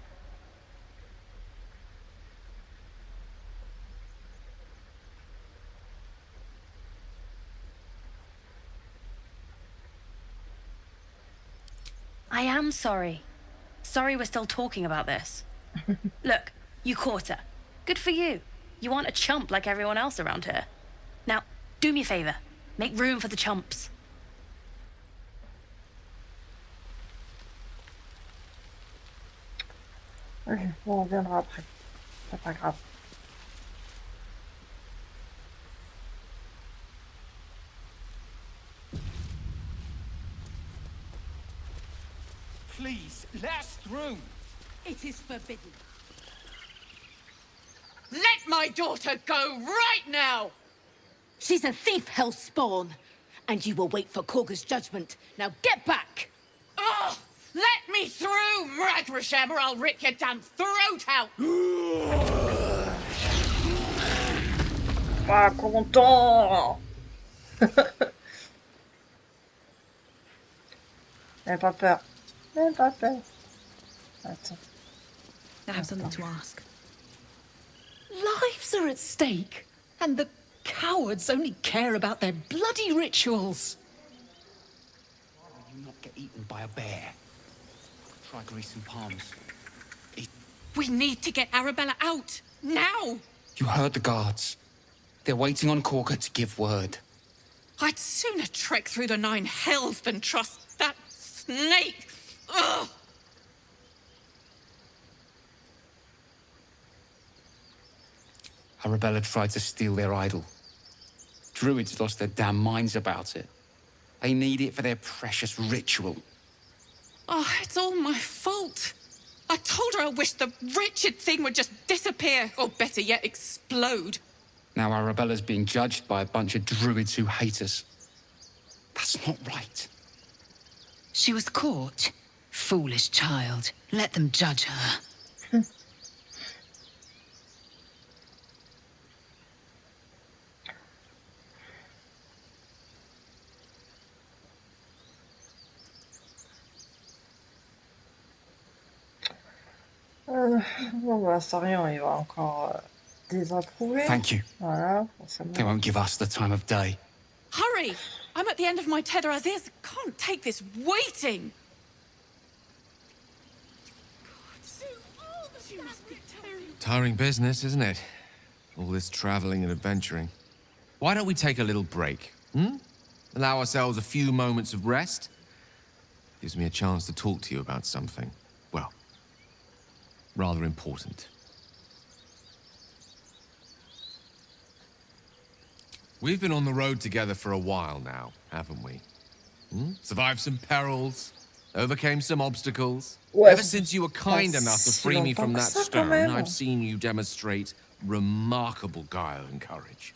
I am sorry. Sorry we're still talking about this. Look, you caught her. Good for you. You aren't a chump like everyone else around here. Now, do me a favor. Make room for the chumps. Ok, bon, on reviendra après. C'est pas grave. Please, let us through. It is forbidden. Let my daughter go right now! She's a thief, hellspawn. And you will wait for Korga's judgment. Now get back! Oh! Let me through, Mragrasham, or I'll rip your damn throat out! Pas content. N'aie pas peur. N'aie pas peur. Attends. I have something to ask. Lives are at stake, and the cowards only care about their bloody rituals. Will you not get eaten by a bear? Try greasing palms. We need to get Arabella out! Now! You heard the guards. They're waiting on Korga to give word. I'd sooner trek through the 9 hells than trust that snake! Ugh! Arabella tried to steal their idol. Druids lost their damn minds about it. They need it for their precious ritual. Oh, it's all my fault. I told her I wished the wretched thing would just disappear, or better yet, explode. Now Arabella's being judged by a bunch of druids who hate us. That's not right. She was caught. Foolish child. Let them judge her. Bon, bah, Sarian, il va encore désapprouver. Thank you. Voilà, forcément. They won't give us the time of day. Hurry! I'm at the end of my tether as is. Can't take this waiting. Tiring business, isn't it? All this traveling and adventuring. Why don't we take a little break? Allow ourselves a few moments of rest? Gives me a chance to talk to you about something, well, rather important. We've been on the road together for a while now, haven't we? Survived some perils, overcame some obstacles. Ouais, Ever since you were kind enough to free me from that stone, I've seen you demonstrate remarkable guile and courage.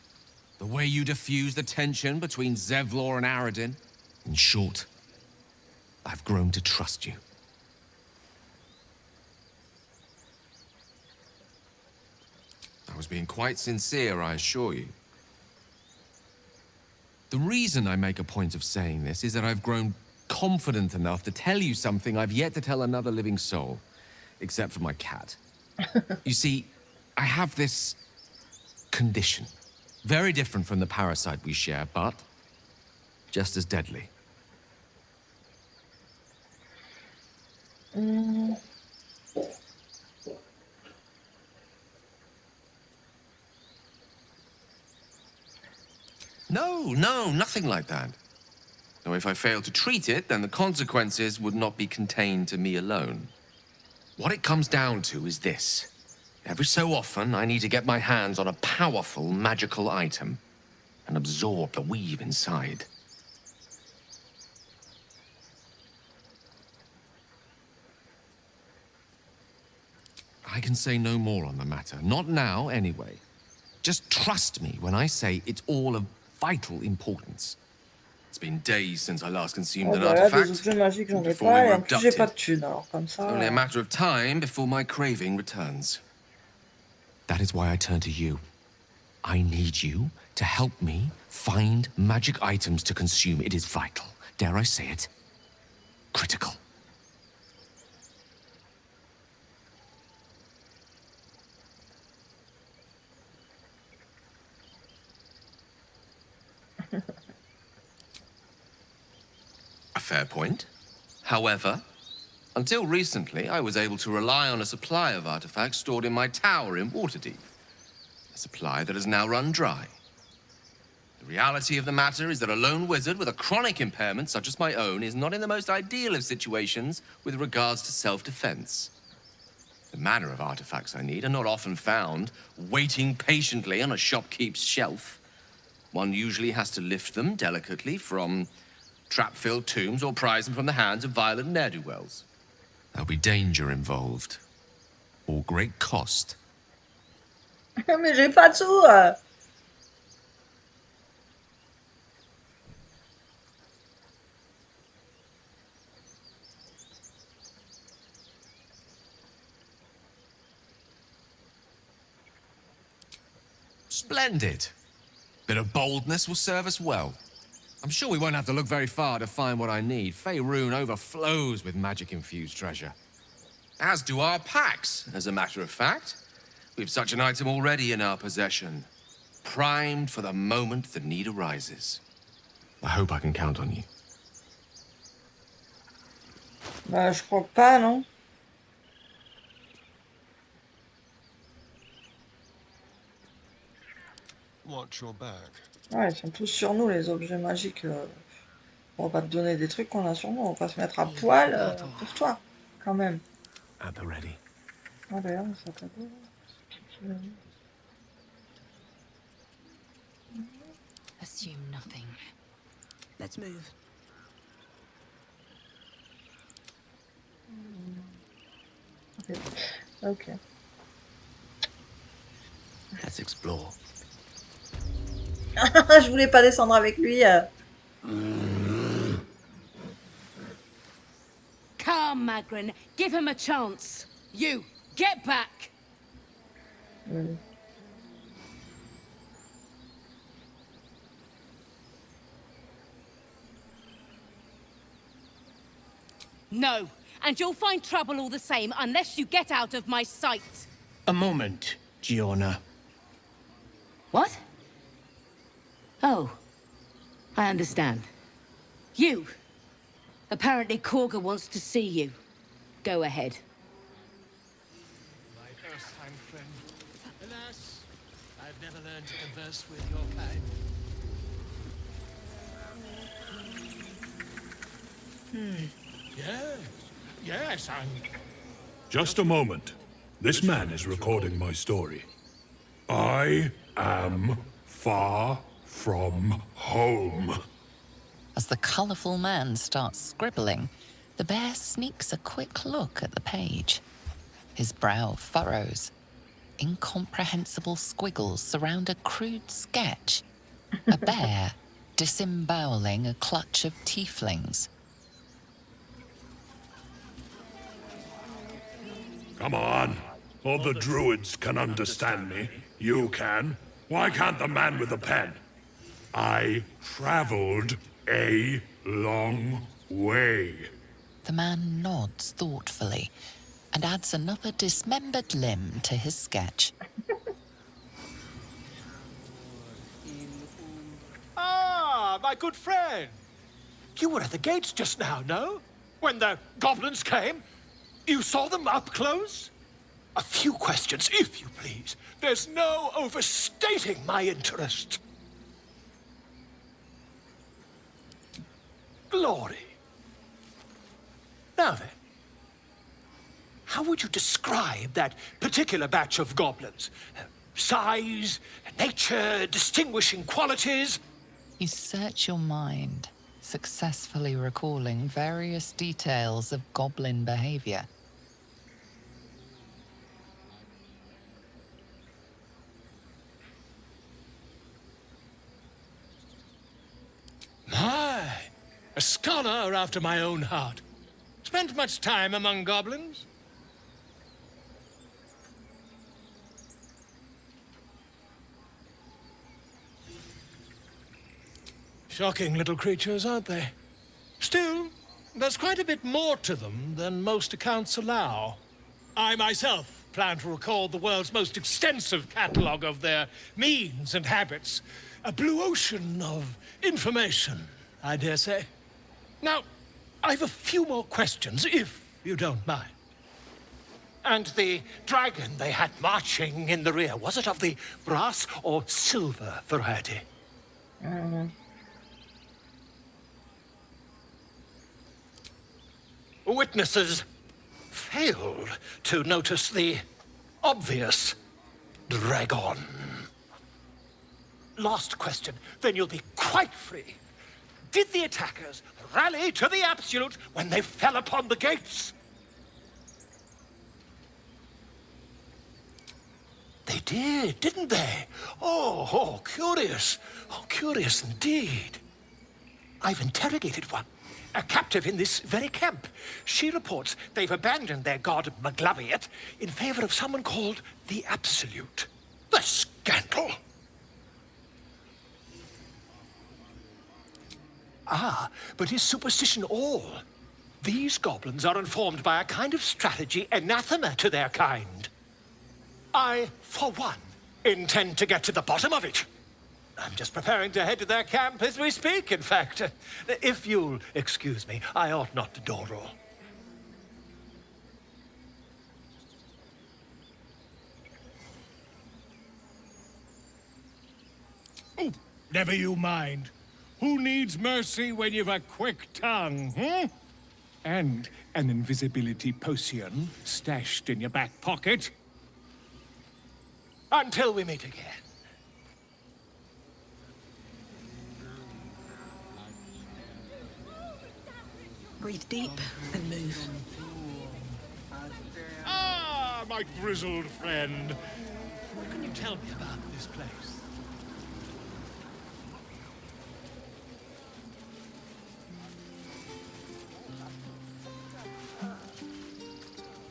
The way you diffuse the tension between Zevlor and Aradin. In short, I've grown to trust you. I was being quite sincere, I assure you. The reason I make a point of saying this is that I've grown confident enough to tell you something I've yet to tell another living soul, except for my cat. You see, I have this condition. Very different from the parasite we share, but just as deadly. No, nothing like that. Now, if I fail to treat it, then the consequences would not be contained to me alone. What it comes down to is this. Every so often, I need to get my hands on a powerful magical item and absorb the weave inside. I can say no more on the matter. Not now, anyway. Just trust me when I say it's all of vital importance. It's been days since I last consumed an Bah là, des artifact. objets magiques, j'en ai Before we pas, et were en plus, j'ai pas de abducted. thunes, alors comme ça. Only a matter of time before my craving returns. That is why I turn to you. I need you to help me find magic items to consume. It is vital. Dare I say it? Critical. A fair point. However, until recently, I was able to rely on a supply of artifacts stored in my tower in Waterdeep. A supply that has now run dry. The reality of the matter is that a lone wizard with a chronic impairment such as my own is not in the most ideal of situations with regards to self-defense. The manner of artifacts I need are not often found waiting patiently on a shopkeep's shelf. One usually has to lift them delicately from trap-filled tombs or prise them from the hands of violent ne'er-do-wells. There'll be danger involved, or great cost. Mais j'ai pas de sous. Splendid. Bit of boldness will serve us well. I'm sure we won't have to look very far to find what I need. Faerun overflows with magic-infused treasure. As do our packs, as a matter of fact. We've such an item already in our possession. Primed for the moment the need arises. I hope I can count on you. Bah, je crois pas, non? Watch your back. Ouais, ils sont tous sur nous, les objets magiques. On va pas te donner des trucs qu'on a sur nous, on va pas se mettre à poil pour toi, quand même. At the ready. Ah, d'ailleurs, ça t'a dit. Assume nothing. Let's move. Ok. Let's explore. Je voulais pas descendre avec lui. Come, Magrin. Give him a chance. You, get back. No, and you'll find trouble all the same unless you get out of my sight. A moment, Giona. What? Oh, I understand. You. Apparently Korga wants to see you. Go ahead. My first-time friend. Alas, I've never learned to converse with your kind. Yes, I'm... Just a moment. This man is recording my story. I am far from home. As the colourful man starts scribbling, the bear sneaks a quick look at the page. His brow furrows. Incomprehensible squiggles surround a crude sketch. A bear disemboweling a clutch of tieflings. Come on. All the druids can understand me. You can. Why can't the man with the pen? I traveled a long way. The man nods thoughtfully and adds another dismembered limb to his sketch. Ah, my good friend. You were at the gates just now, no? When the goblins came? You saw them up close? A few questions, if you please. There's no overstating my interest. Glory. Now then, how would you describe that particular batch of goblins? Size, nature, distinguishing qualities? You search your mind, successfully recalling various details of goblin behavior. My, a scholar after my own heart. Spent much time among goblins? Shocking little creatures, aren't they? Still, there's quite a bit more to them than most accounts allow. I myself plan to record the world's most extensive catalogue of their means and habits. A blue ocean of information, I dare say. Now, I've a few more questions, if you don't mind. And the dragon they had marching in the rear, was it of the brass or silver variety? Witnesses failed to notice the obvious dragon. Last question, then you'll be quite free. Did the attackers rally to the absolute when they fell upon the gates? They did, didn't they? Oh, curious. Oh, curious indeed. I've interrogated one, a captive in this very camp. She reports they've abandoned their god Maglabiet in favor of someone called the Absolute. The scandal! Ah, but is superstition all? These goblins are informed by a kind of strategy anathema to their kind. I, for one, intend to get to the bottom of it. I'm just preparing to head to their camp as we speak, in fact. If you'll excuse me, I ought not to dawdle. Oh, never you mind. Who needs mercy when you've a quick tongue, hmm? And an invisibility potion stashed in your back pocket. Until we meet again. Breathe deep and move. Ah, my grizzled friend. What can you tell me about this place?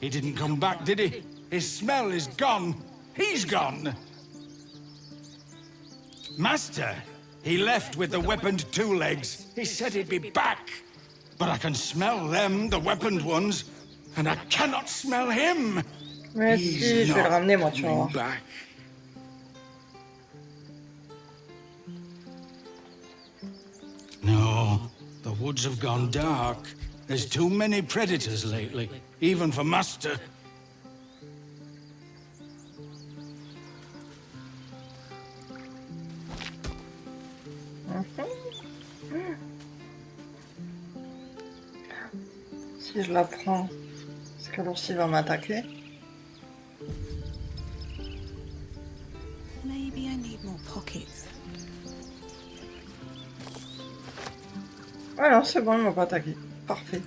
He didn't come back, did he? His smell is gone. He's gone. Master, he left with the weaponed two legs. He said he'd be back. But I can smell them, the weaponed ones, and I cannot smell him. Ouais, si, je vais le ramener, moi, tu vas voir. Back. No, the woods have gone dark. There's too many predators lately, even for Master. Si je la prends, est-ce que l'ours va m'attaquer? Maybe I need more pockets. Ah non, c'est bon, il m'a pas attaqué. Parfait.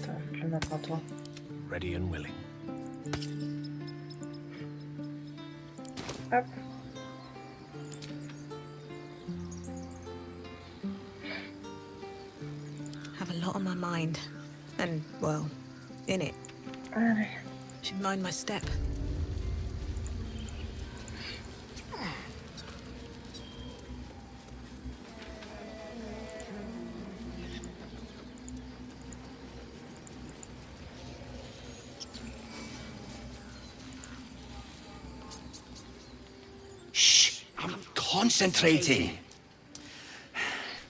Attends, je vais le mettre à toi. Ready and willing. Hop. Have a lot on my mind. And, well, in it. Allez. Should mind my step. Shh, I'm concentrating.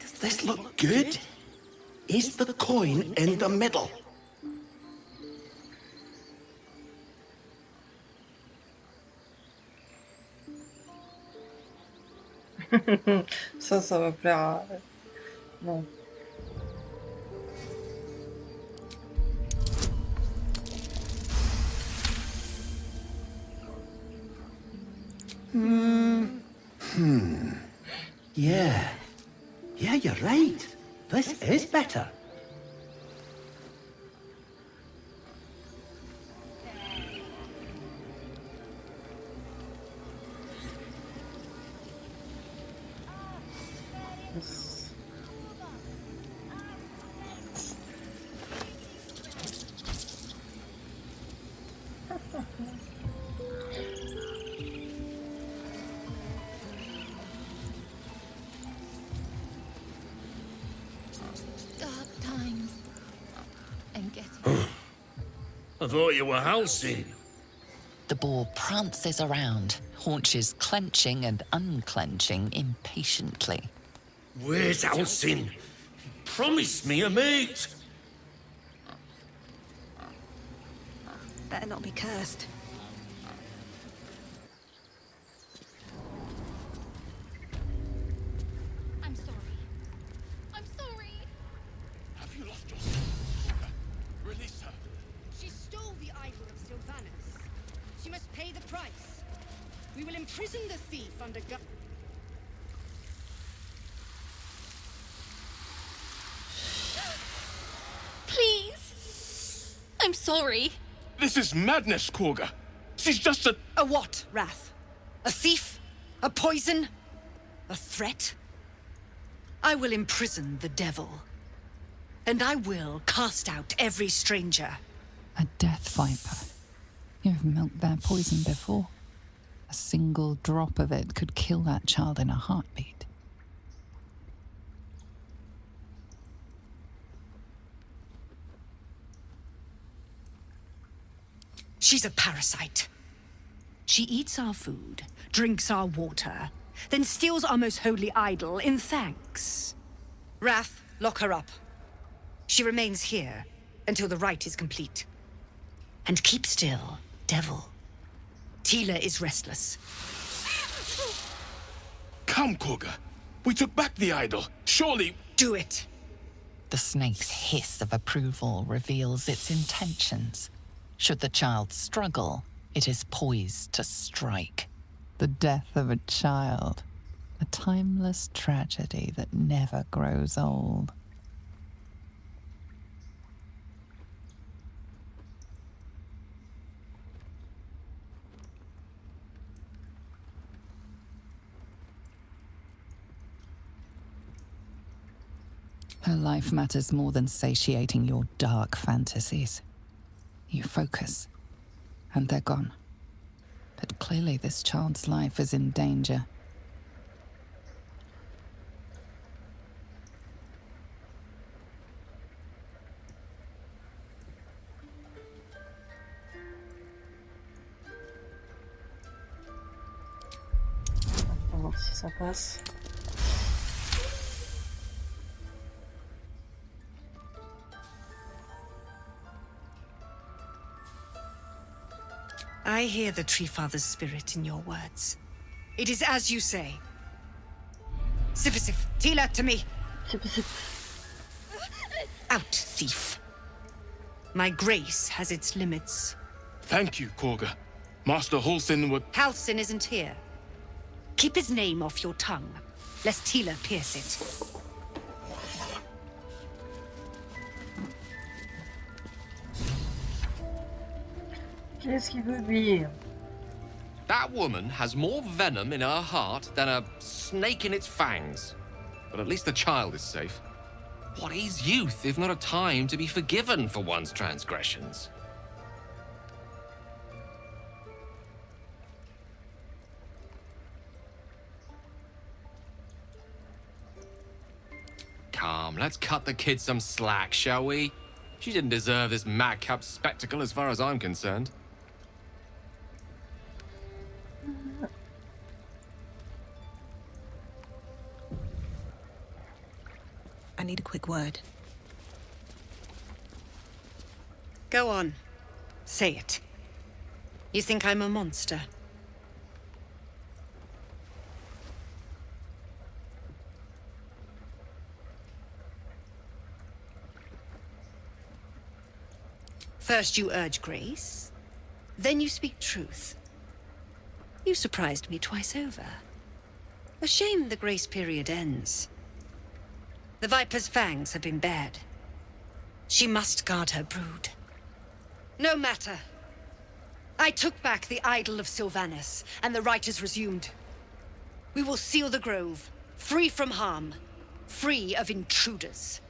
Does this look good? Is the coin in the middle? Ça va plaire à... Non. Yeah. Yeah, you're right. This is better. Dark times. And getting... I thought you were Halcyon. The boar prances around, haunches clenching and unclenching impatiently. Where's Halcyon? He promised me a mate. Better not be cursed. I'm sorry. I'm sorry. Have you lost your sense? Release her. She stole the idol of Sylvanus. She must pay the price. We will imprison the thief under Please. I'm sorry. This is madness, Korga. She's just a... A what, Wrath? A thief? A poison? A threat? I will imprison the devil. And I will cast out every stranger. A death viper. You have milked their poison before. A single drop of it could kill that child in a heartbeat. She's a parasite. She eats our food, drinks our water, then steals our most holy idol in thanks. Wrath, lock her up. She remains here until the rite is complete. And keep still, devil. Tila is restless. Come, Korga. We took back the idol. Surely... Do it. The snake's hiss of approval reveals its intentions. Should the child struggle, it is poised to strike. The death of a child. A timeless tragedy that never grows old. Her life matters more than satiating your dark fantasies. You focus, and they're gone. But clearly this child's life is in danger. On va voir si ça passe. I hear the Tree Father's spirit in your words. It is as you say. Sifisif, Tila, to me. Out, thief. My grace has its limits. Thank you, Korga. Master Halsin would... Halsin isn't here. Keep his name off your tongue, lest Tila pierce it. Qu'est-ce qu'il veut dire? That woman has more venom in her heart than a snake in its fangs. But at least the child is safe. What is youth if not a time to be forgiven for one's transgressions? Come, let's cut the kid some slack, shall we? She didn't deserve this madcap spectacle as far as I'm concerned. I need a quick word. Go on. Say it. You think I'm a monster? First you urge grace, then you speak truth. You surprised me twice over. A shame the grace period ends. The Viper's fangs have been bared. She must guard her brood. No matter. I took back the idol of Sylvanus, and the rite is resumed. We will seal the grove, free from harm, free of intruders.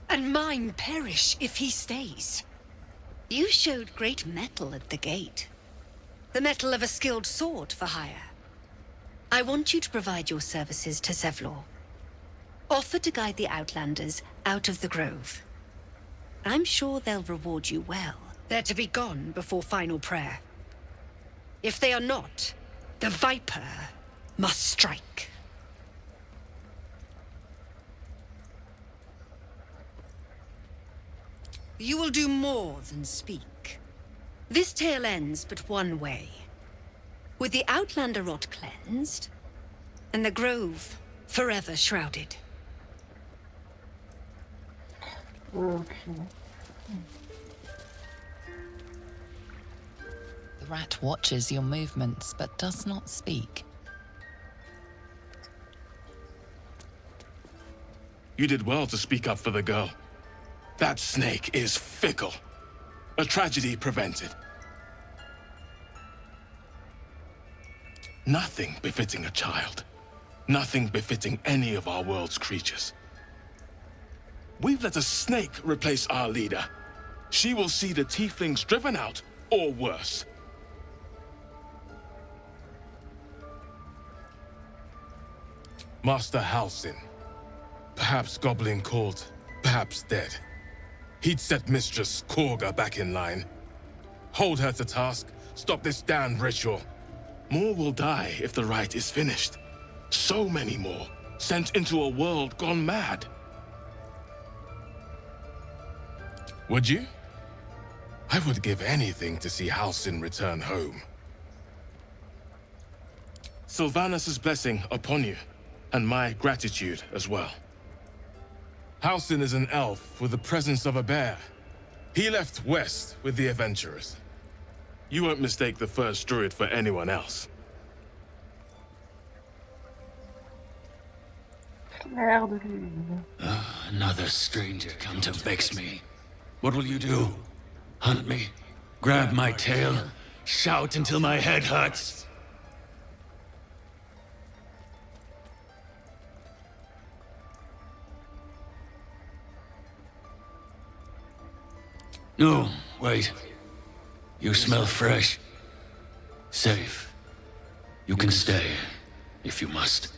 And mine perish if he stays. You showed great mettle at the gate. The mettle of a skilled sword for hire. I want you to provide your services to Zevlor. Offer to guide the Outlanders out of the grove. I'm sure they'll reward you well. They're to be gone before final prayer. If they are not, the Viper must strike. You will do more than speak. This tale ends but one way. With the Outlander rot cleansed, and the grove forever shrouded. Okay. The rat watches your movements but does not speak. You did well to speak up for the girl. That snake is fickle. A tragedy prevented. Nothing befitting a child. Nothing befitting any of our world's creatures. We've let a snake replace our leader. She will see the tieflings driven out, or worse. Master Halsin. Perhaps goblin called, perhaps dead. He'd set Mistress Korga back in line. Hold her to task, stop this damned ritual. More will die if the rite is finished. So many more, sent into a world gone mad. Would you? I would give anything to see Halsin return home. Sylvanus' blessing upon you, and my gratitude as well. Halsin is an elf with the presence of a bear. He left west with the adventurers. You won't mistake the first druid for anyone else. Another stranger come to vex me. What will you do? Hunt me? Grab my tail? Shout until my head hurts? No, wait. You smell fresh. Safe. You can stay, if you must.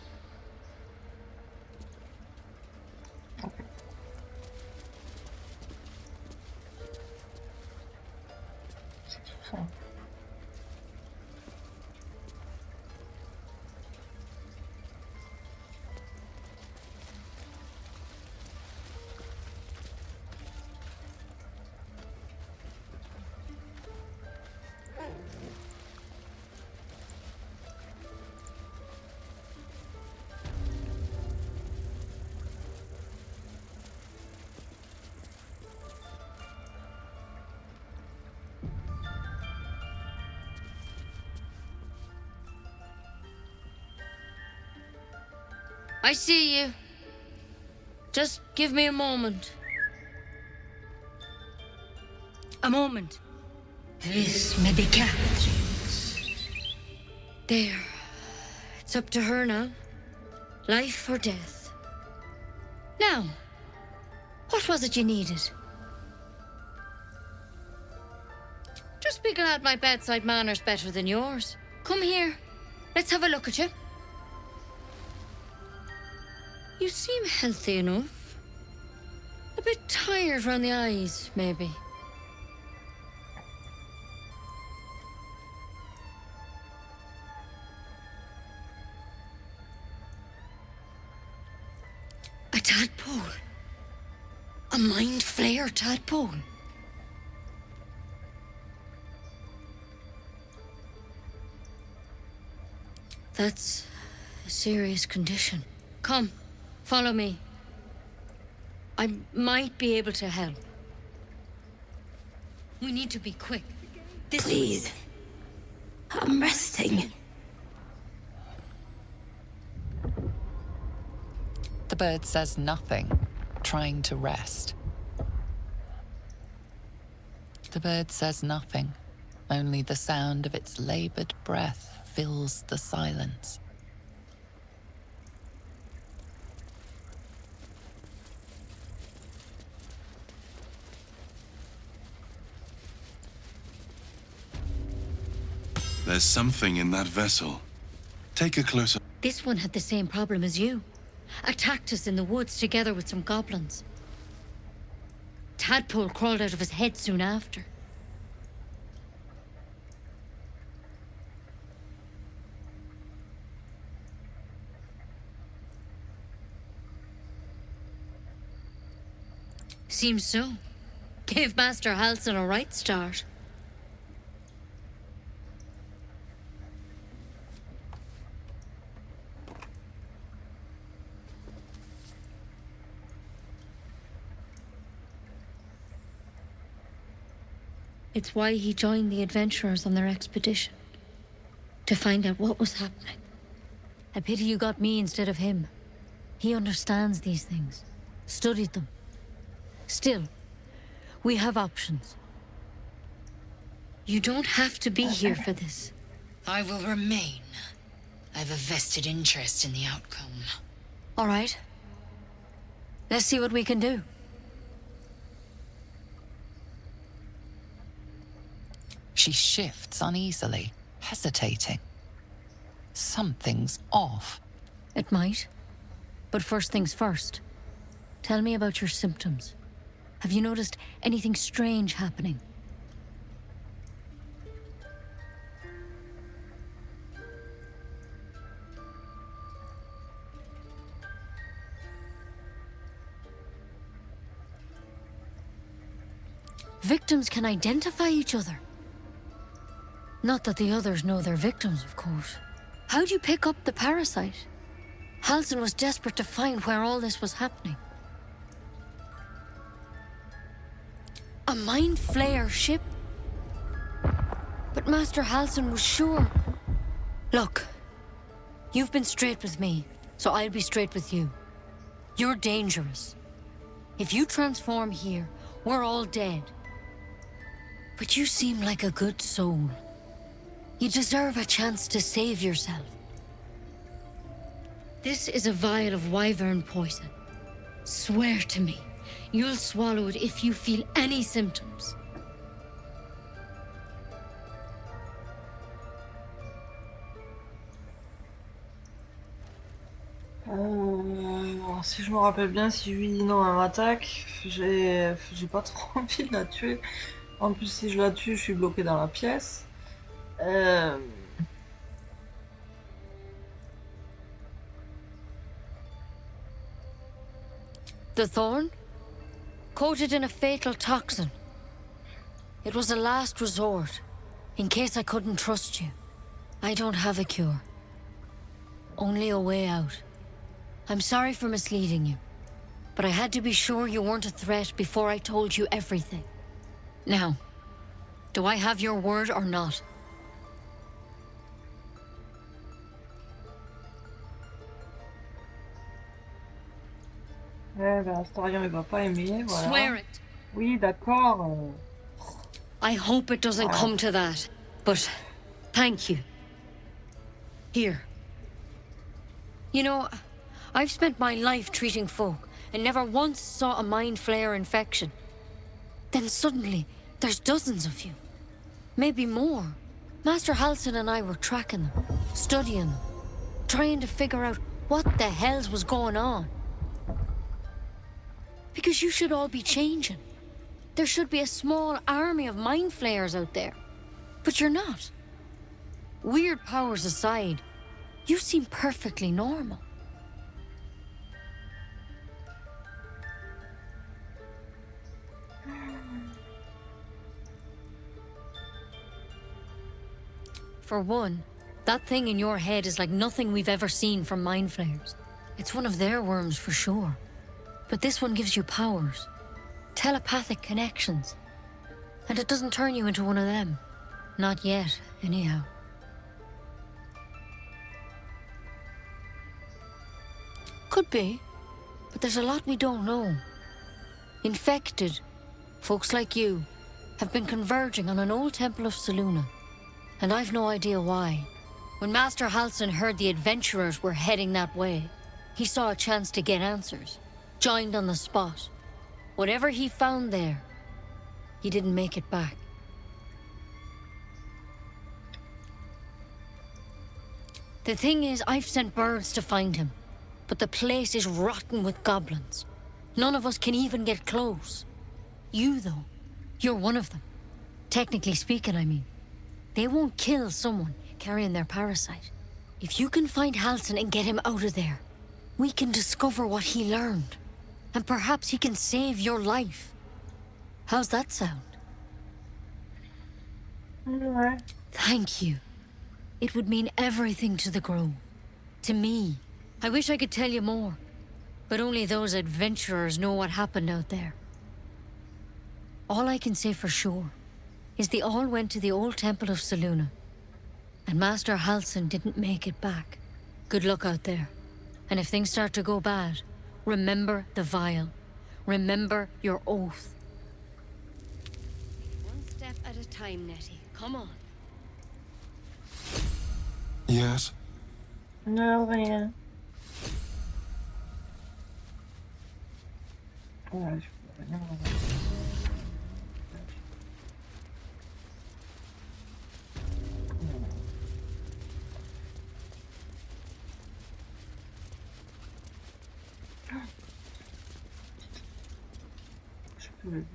I see you. Just give me a moment. A moment. This may be Catherine's. There. It's up to her now. Life or death. Now, what was it you needed? Just be glad my bedside manner's better than yours. Come here. Let's have a look at you. You seem healthy enough. A bit tired around the eyes, maybe. A tadpole. A mind flayer tadpole. That's a serious condition. Come. Follow me. I might be able to help. We need to be quick. Please. I'm resting. The bird says nothing, trying to rest. The bird says nothing. Only the sound of its labored breath fills the silence. There's something in that vessel. Take a closer... This one had the same problem as you. Attacked us in the woods together with some goblins. Tadpole crawled out of his head soon after. Seems so. Gave Master Halsin a right start. It's why he joined the adventurers on their expedition. To find out what was happening. A pity you got me instead of him. He understands these things. Studied them. Still, we have options. You don't have to be here for this. I will remain. I've a vested interest in the outcome. All right. Let's see what we can do. She shifts uneasily, hesitating. Something's off. It might. But first things first. Tell me about your symptoms. Have you noticed anything strange happening? Victims can identify each other. Not that the others know they're victims, of course. How'd you pick up the parasite? Halsin was desperate to find where all this was happening. A Mind Flayer ship? But Master Halsin was sure. Look, you've been straight with me, so I'll be straight with you. You're dangerous. If you transform here, we're all dead. But you seem like a good soul. You deserve a chance to save yourself. This is a vial of wyvern poison. Swear to me, you'll swallow it if you feel any symptoms. Si je me rappelle bien, si oui ou non elle m'attaque, j'ai pas trop envie de la tuer. En plus, si je la tue, je suis bloquée dans la pièce. The thorn? Coated in a fatal toxin. It was a last resort, in case I couldn't trust you. I don't have a cure. Only a way out. I'm sorry for misleading you, but I had to be sure you weren't a threat before I told you everything. Now, do I have your word or not? Ouais, ben, Astarion il va pas aimer, voilà. Swear it. Oui, d'accord. I hope it doesn't come to that, but thank you. Here. You know, I've spent my life treating folk and never once saw a Mind Flayer infection. Then suddenly, there's dozens of you. Maybe more. Master Halsin and I were tracking them, studying them, trying to figure out what the hells was going on. Because you should all be changing. There should be a small army of Mind Flayers out there. But you're not. Weird powers aside, you seem perfectly normal. For one, that thing in your head is like nothing we've ever seen from Mind Flayers. It's one of their worms for sure. But this one gives you powers. Telepathic connections. And it doesn't turn you into one of them. Not yet, anyhow. Could be. But there's a lot we don't know. Infected, folks like you, have been converging on an old temple of Selûne. And I've no idea why. When Master Halsin heard the adventurers were heading that way, he saw a chance to get answers. Joined on the spot. Whatever he found there, he didn't make it back. The thing is, I've sent birds to find him, but the place is rotten with goblins. None of us can even get close. You, though, you're one of them. Technically speaking, I mean. They won't kill someone carrying their parasite. If you can find Halsin and get him out of there, we can discover what he learned. And perhaps he can save your life. How's that sound? Ouais. Thank you. It would mean everything to the Grove. To me. I wish I could tell you more. But only those adventurers know what happened out there. All I can say for sure is they all went to the old temple of Selûne. And Master Halsin didn't make it back. Good luck out there. And if things start to go bad, remember the vial. Remember your oath. One step at a time, Nettie. Come on. Yes? Non, rien. Ouais, je peux rien. Je peux le dire.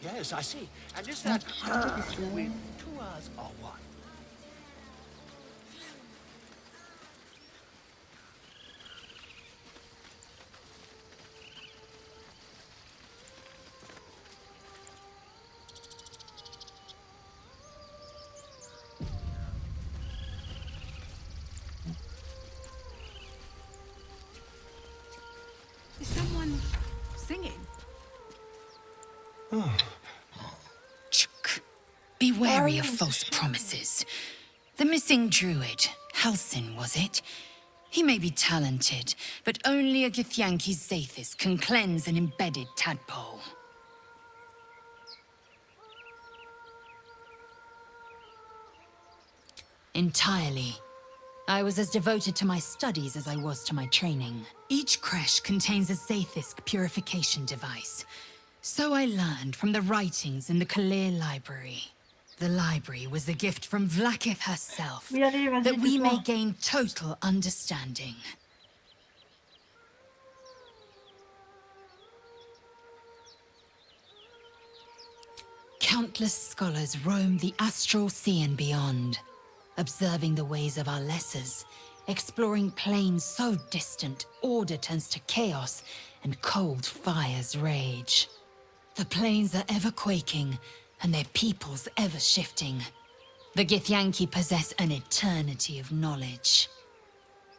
Yes, I see. And is that with 2 hours or what? Is someone singing? Be wary of false promises. The missing druid, Halsin, was it? He may be talented, but only a Githyanki Zathis can cleanse an embedded tadpole. Entirely. I was as devoted to my studies as I was to my training. Each creche contains a Zathisk purification device. So I learned from the writings in the Kalir Library. The library was a gift from Vlaakith herself, that we may gain total understanding. Countless scholars roam the astral sea and beyond, observing the ways of our lessers, exploring planes so distant order turns to chaos and cold fires rage. The planes are ever quaking, and their peoples ever shifting. The Githyanki possess an eternity of knowledge.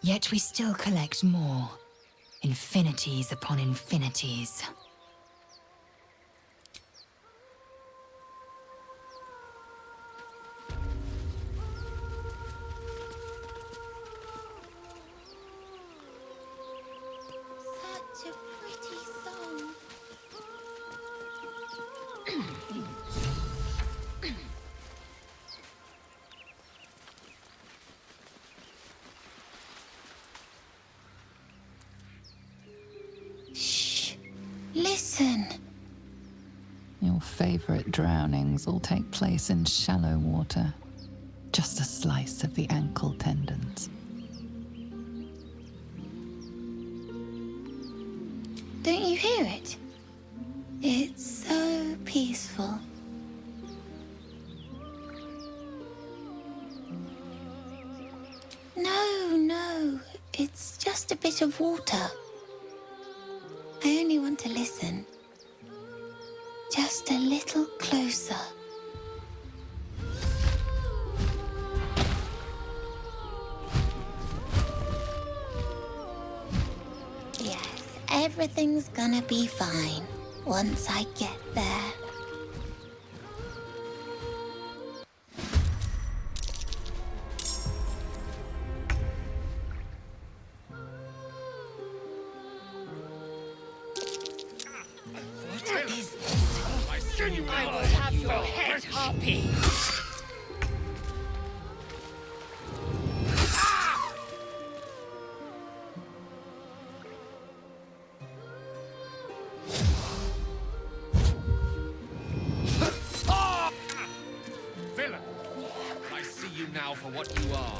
Yet we still collect more, infinities upon infinities. Such a pretty song. Shh. Listen. Your favorite drownings all take place in shallow water. Just a slice of the ankle tendons. Don't you hear it? It's so peaceful. No, it's just a bit of water. I only want to listen. Just a little closer. Yes, everything's gonna be fine once I get there. I will have your head, Harpy. Villain! I see you now for what you are.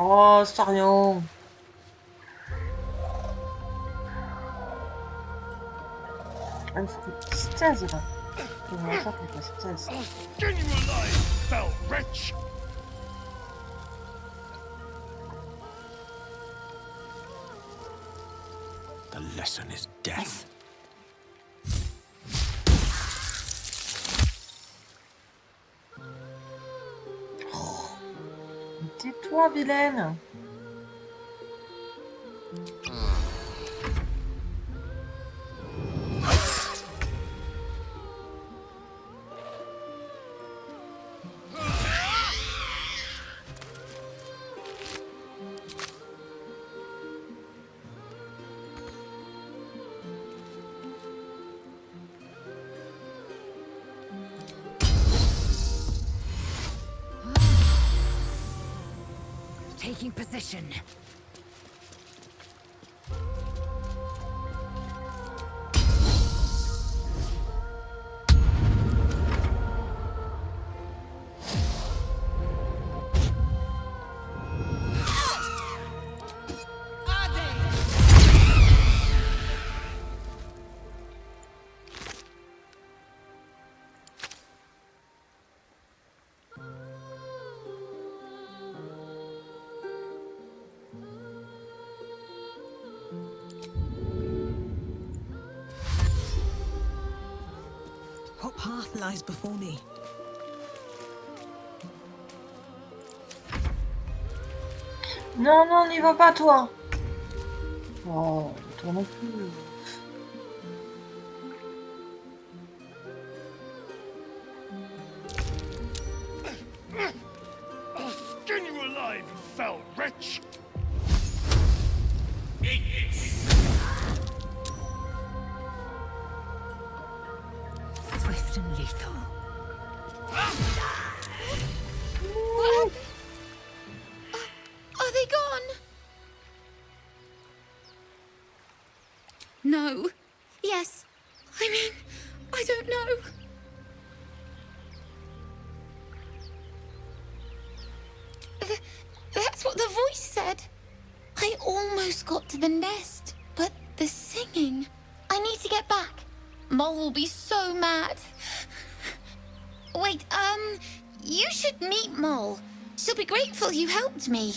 Oh, Starion. Ah, c'était 16 là. Je me rappelle qu'il passe 16. Skin you alive, fell wretch! The lesson is death. Tais-toi, vilaine. Taking position. What path lies before me? Non, non, n'y va pas, toi. Oh, toi non plus. I'll skin you alive, you fell wretch! Swift and lethal. Are they gone? No. Yes. I mean, I don't know. That's what the voice said. I almost got to the nest, but the singing. I need to get back. Mole will be so mad. Wait, you should meet Mole. She'll be grateful you helped me.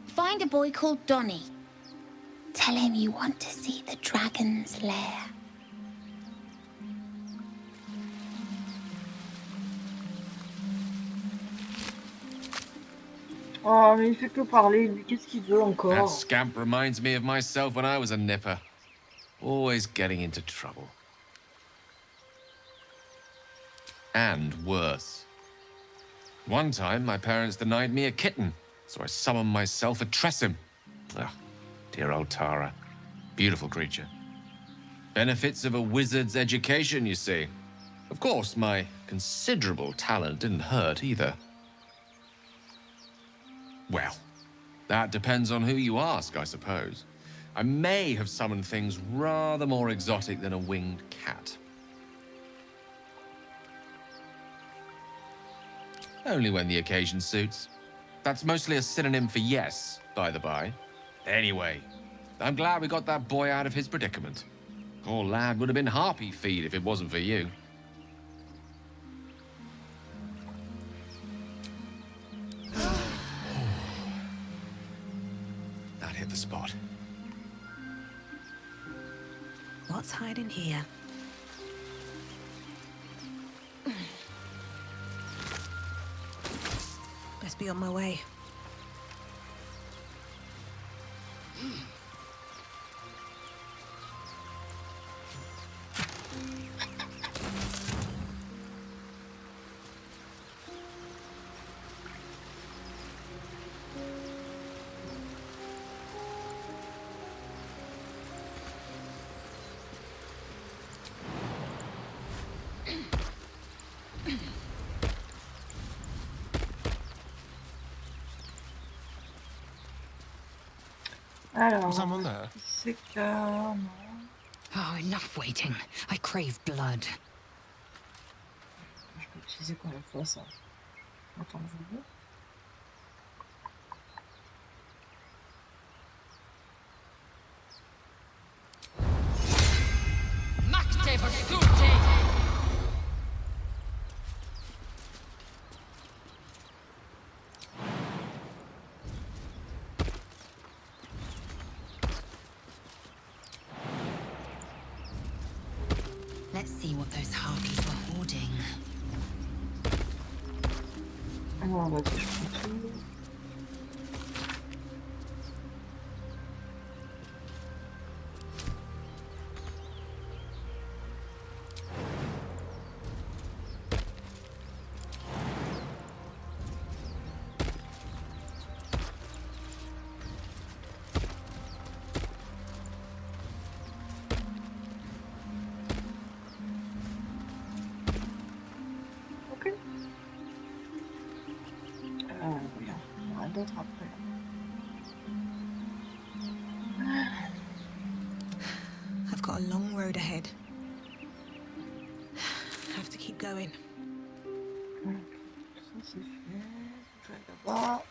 Find a boy called Donny. Tell him you want to see the dragon's lair. Oh, mais il fait que parler, lui. Qu'est-ce qu'il veut That encore? scamp reminds me of myself when I was a nipper. Always getting into trouble. And worse. One time, my parents denied me a kitten, so I summoned myself a Tressim. Ah, dear old Tara. Beautiful creature. Benefits of a wizard's education, you see. Of course, my considerable talent didn't hurt either. Well, that depends on who you ask, I suppose. I may have summoned things rather more exotic than a winged cat. Only when the occasion suits. That's mostly a synonym for yes, by the by. Anyway, I'm glad we got that boy out of his predicament. Poor lad would have been harpy feed if it wasn't for you. That hit the spot. What's hiding here? Best be on my way. Alors, someone there? c'est que... non. Oh, enough waiting. I crave blood. Je peux utiliser combien de fois ça? Attends, je veux. what those harpies were hoarding. Alors, vas-y, je prends tout. Oui, il y en aura d'autres après. I've got a long road ahead. Have to keep going. Ça c'est fait. Je vais là-bas.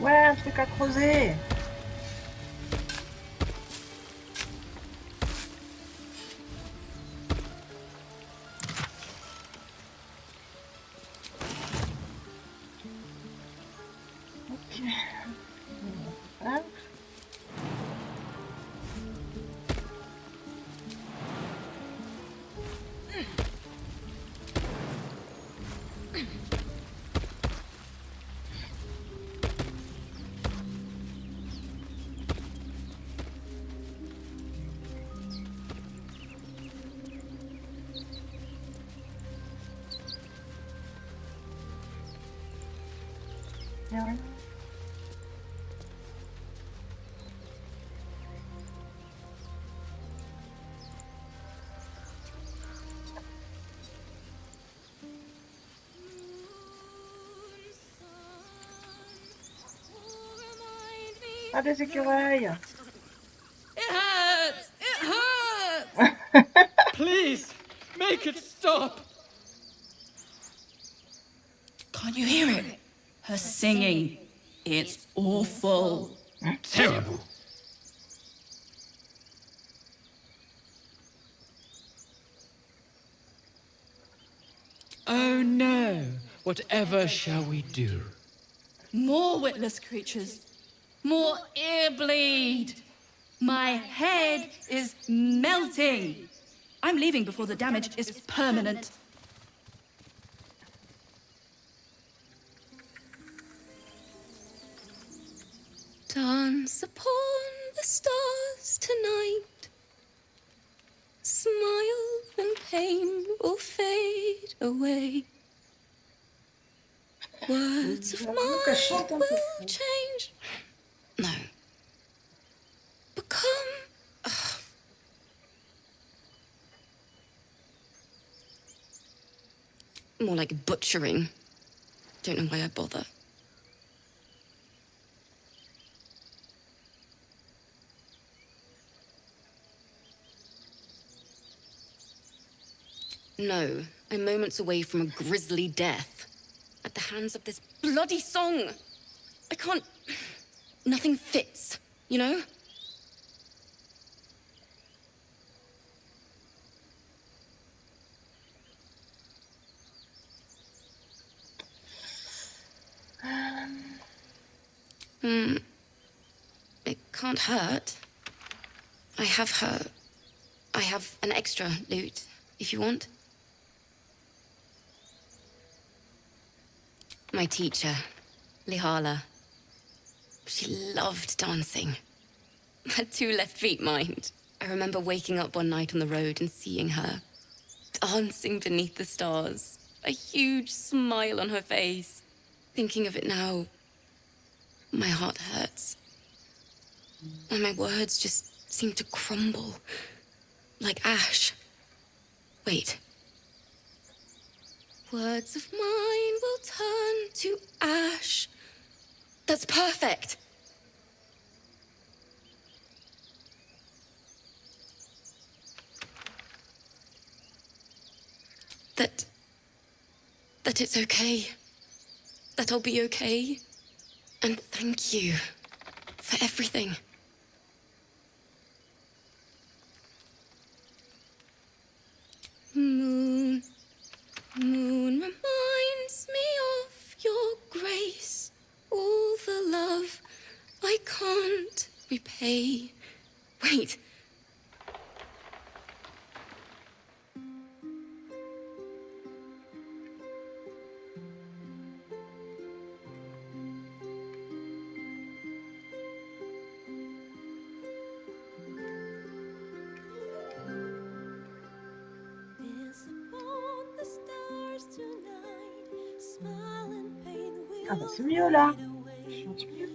Ouais, un truc à creuser. Ok. Hop. Ouais. Ah, des écureuils. It hurts! It hurts! Please, make it stop! Can't you hear it? Her singing. It's awful. Terrible. Oh no! Whatever shall we do? More witless creatures. More ear bleed. My head is melting. I'm leaving before the damage is permanent. Dance upon the stars tonight. Smile and pain will fade away. Words of mine will change. No. Become. More like butchering. Don't know why I bother. No, I'm moments away from a grisly death. At the hands of this bloody song. I can't... Nothing fits, you know? It can't hurt. I have an extra loot, if you want. My teacher, Lihala. She loved dancing. Had 2 left feet, mind. I remember waking up one night on the road and seeing her. dancing beneath the stars, a huge smile on her face. Thinking of it now, my heart hurts. And my words just seem to crumble, like ash. Wait. Words of mine will turn to ash. That's perfect. That it's okay. That I'll be okay. And thank you for everything. Moon, moon reminds me of your grace. All the love I can't repay. Wait. Ah bah c'est mieux là. Je chante mieux.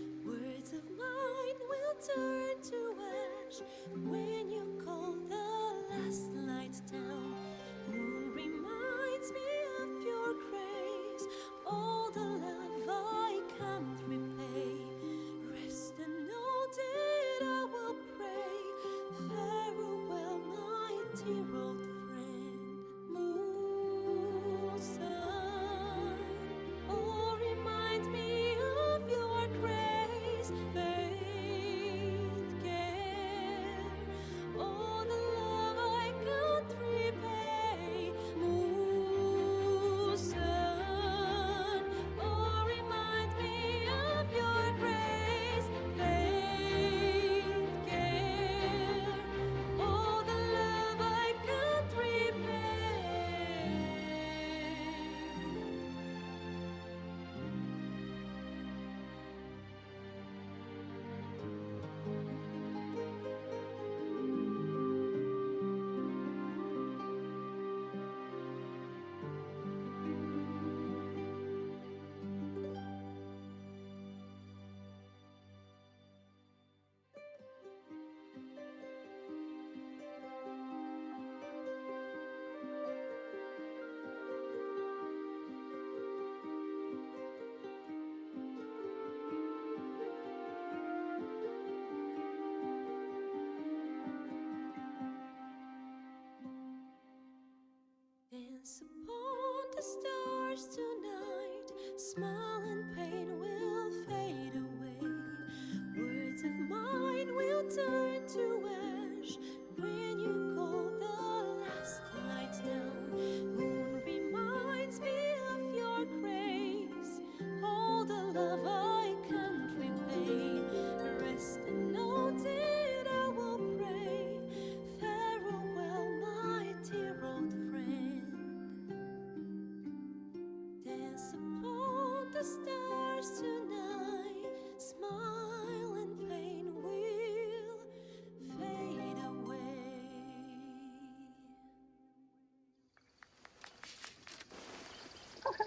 Dance upon the stars tonight. Smile and pain will fade away. Words of mine will turn to ash when you call the last light down. Moon reminds me of your grace. All the love I can't repay. Rest and know that I will pray. Farewell, my dear old friend. Dance upon the stars tonight. Smile and pain will fade away.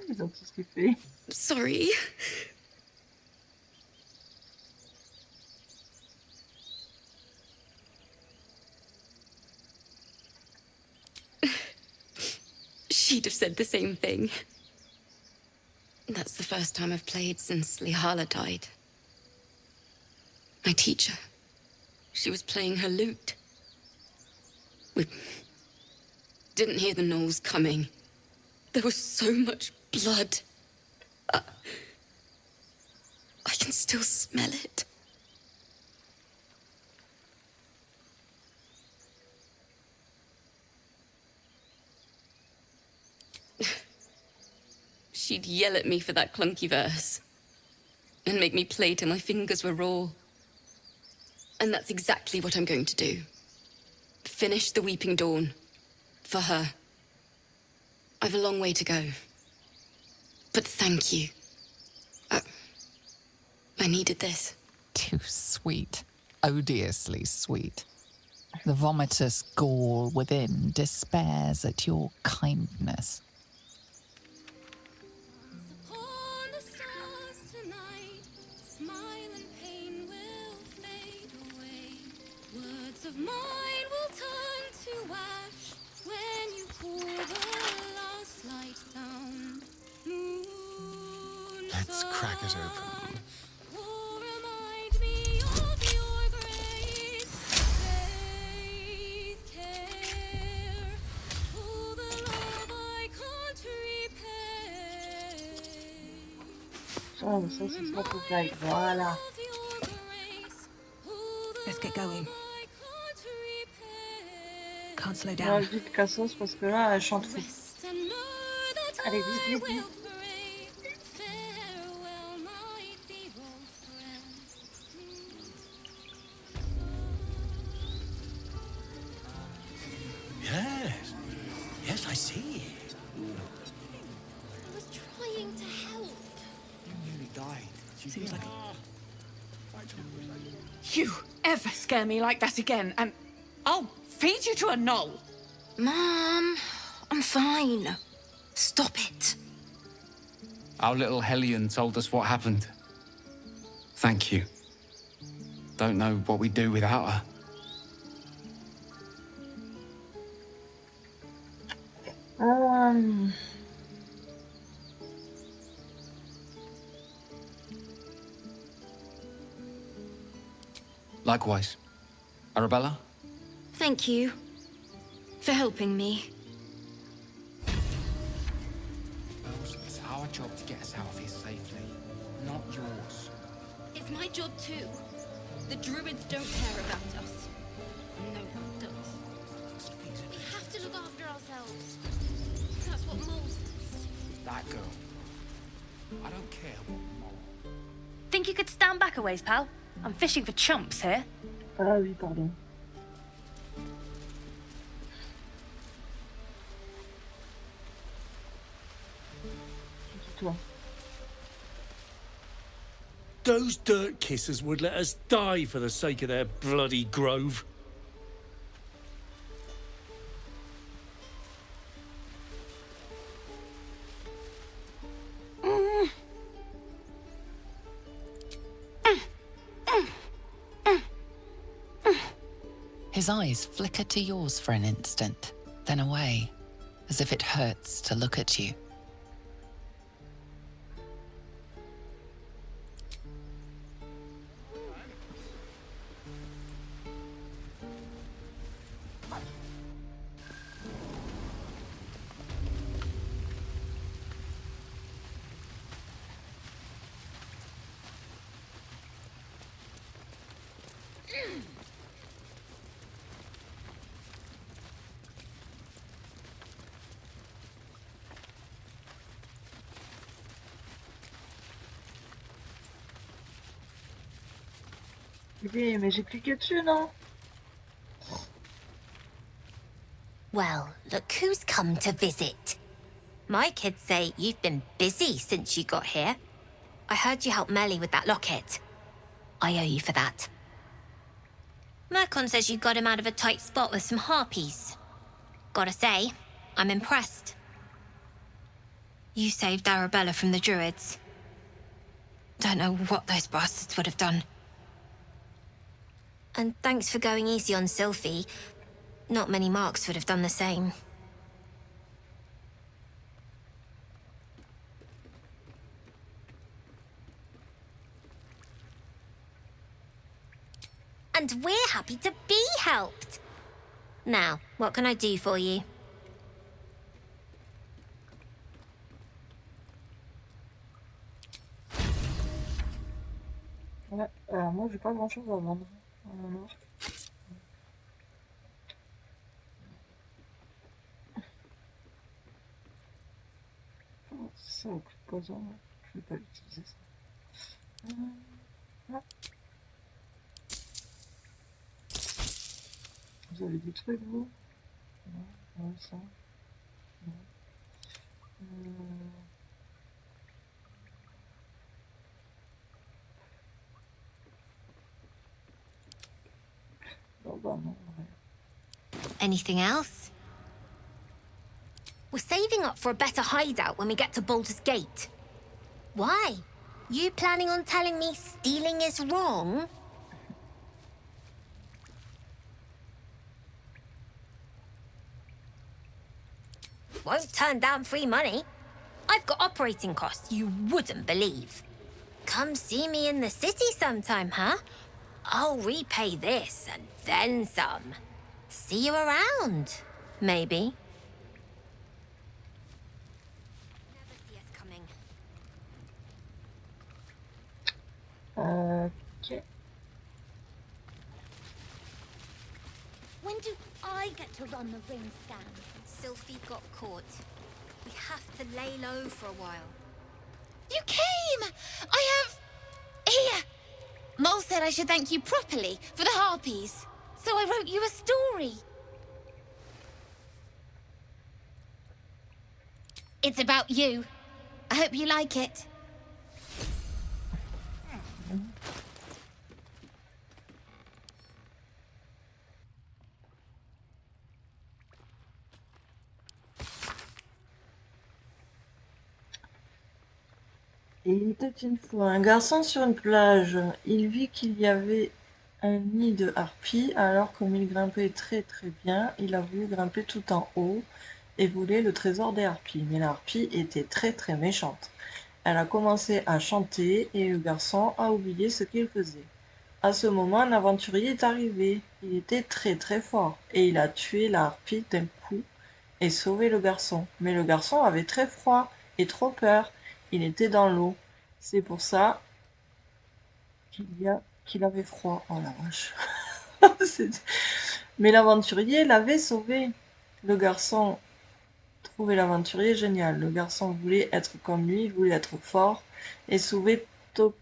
Ils ont tous kiffé. Sorry. She'd have said the same thing. That's the first time I've played since Lihala died. My teacher. She was playing her lute. We didn't hear the gnolls coming. There was so much blood. I can still smell it. She'd yell at me for that clunky verse and make me play till my fingers were raw. And that's exactly what I'm going to do. Finish the Weeping Dawn. For her. I've a long way to go. But thank you. I needed this. Too sweet. Odiously sweet. The vomitous gall within despairs at your kindness. Upon the stars tonight, smile and pain will fade away. Words of mine will turn to ash when you pour the last light down. Moon, Let's crack it open. will remind me of your grace. Faith, care, all the love I can't repay. Oh, ça, c'est ça pour Guy. Voilà. Let's get going. Can't slow Ouais, down. vite, Cassos, parce que là, elle chante fou. Allez, vite, vite, vite. Yes. Yes, I see. I was trying to help. You nearly died. Seems like You ever scare me like that again, and I'll feed you to a knoll. Mom, I'm fine. Stop it. Our little Hellion told us what happened. Thank you. Don't know what we'd do without her. Likewise. Arabella? Thank you for helping me. Bells, it's our job to get us out of here safely, not yours. It's my job too. The druids don't care about us. No one does. We have to look after ourselves. That's what Mole says. That girl. I don't care what Mole. Think you could stand back a ways, pal? I'm fishing for chumps here. Ah oui, pardon. Toi. Those dirt kissers would let us die for the sake of their bloody grove. His eyes flicker to yours for an instant, then away, as if it hurts to look at you. Oui, mais j'ai cliqué dessus, non? Well, look who's come to visit. My kids say you've been busy since you got here. I heard you helped Melly with that locket. I owe you for that. Mercon says you got him out of a tight spot with some harpies. Gotta say, I'm impressed. You saved Arabella from the druids. Don't know what those bastards would have done. And thanks for going easy on Sylphie. Not many marks would have done the same. And we're happy to be helped. Now, what can I do for you? Ouais, alors moi j'ai pas grand chose à vendre. Alors. Oh, ça au coup de poison, je vais pas l'utiliser ça. Ah. Vous avez des trucs vous? Non, ouais, ça. Non. Bon bah non, ouais. Anything else? We're saving up for a better hideout when we get to Baldur's Gate. Why? You planning on telling me stealing is wrong? Won't turn down free money. I've got operating costs you wouldn't believe. Come see me in the city sometime, huh? I'll repay this and then some. See you around, maybe. Never see us coming. Ok. When do I get to run the ring scan? Sylphie got caught. We have to lay low for a while. You came! I have... Here! Mole said I should thank you properly for the harpies. So I wrote you a story. It's about you. I hope you like it. Il était une fois un garçon sur une plage. Il vit qu'il y avait un nid de harpies. Alors, comme il grimpait très très bien, il a voulu grimper tout en haut et voulait le trésor des harpies. Mais la harpie était très très méchante. Elle a commencé à chanter et le garçon a oublié ce qu'il faisait. À ce moment, un aventurier est arrivé. Il était très très fort et il a tué la harpie d'un coup et sauvé le garçon. Mais le garçon avait très froid et trop peur. Il était dans l'eau. C'est pour ça qu'il avait froid. Oh la vache. Mais l'aventurier l'avait sauvé. Le garçon trouvait l'aventurier génial. Le garçon voulait être comme lui, il voulait être fort et sauver tout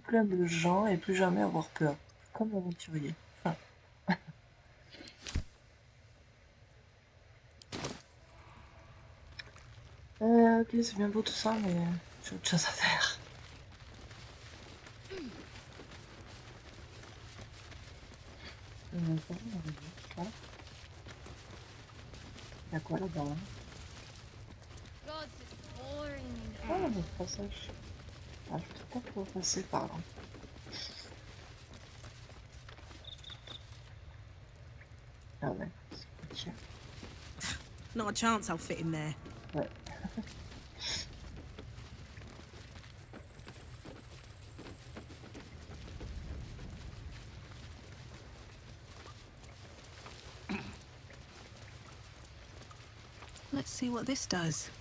plein de gens et plus jamais avoir peur. Comme l'aventurier. Enfin. Ok, c'est bien beau tout ça, mais j'ai autre chose à faire. Il y a quoi là-bas? God, it's boring. Ah, le passage. Ah, je peux pas pouvoir passer par là. Ah ouais, c'est petit. Not a chance I'll fit in there. Ouais. Let's see what this does.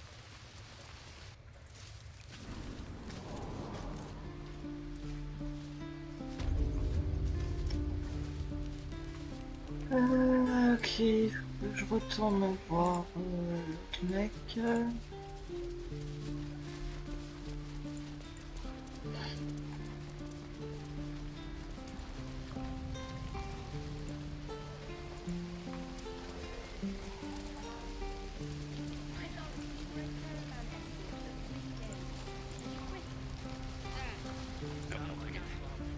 Ok, je retourne voir le mec.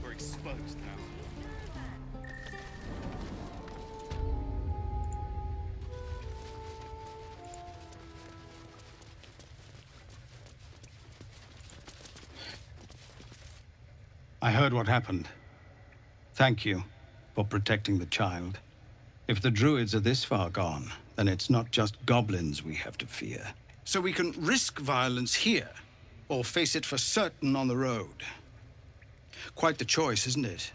We're exposed now. I heard what happened. Thank you for protecting the child. If the druids are this far gone, then it's not just goblins we have to fear. So we can risk violence here, or face it for certain on the road. Quite the choice, isn't it?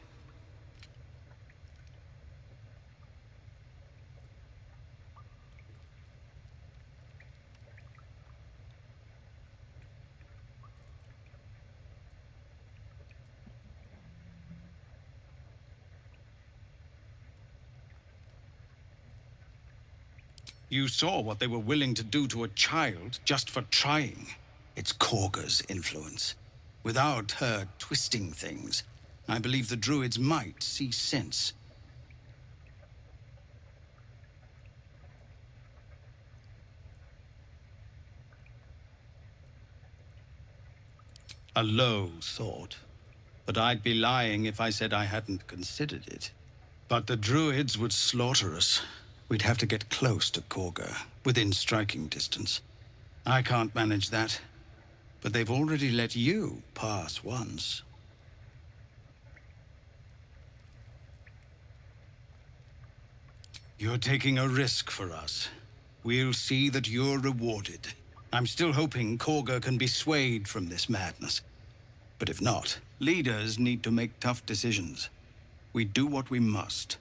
You saw what they were willing to do to a child just for trying. It's Korga's influence. Without her twisting things, I believe the druids might see sense. A low thought, but I'd be lying if I said I hadn't considered it. But the druids would slaughter us. We'd have to get close to Korga, within striking distance. I can't manage that. But they've already let you pass once. You're taking a risk for us. We'll see that you're rewarded. I'm still hoping Korga can be swayed from this madness. But if not, leaders need to make tough decisions. We do what we must.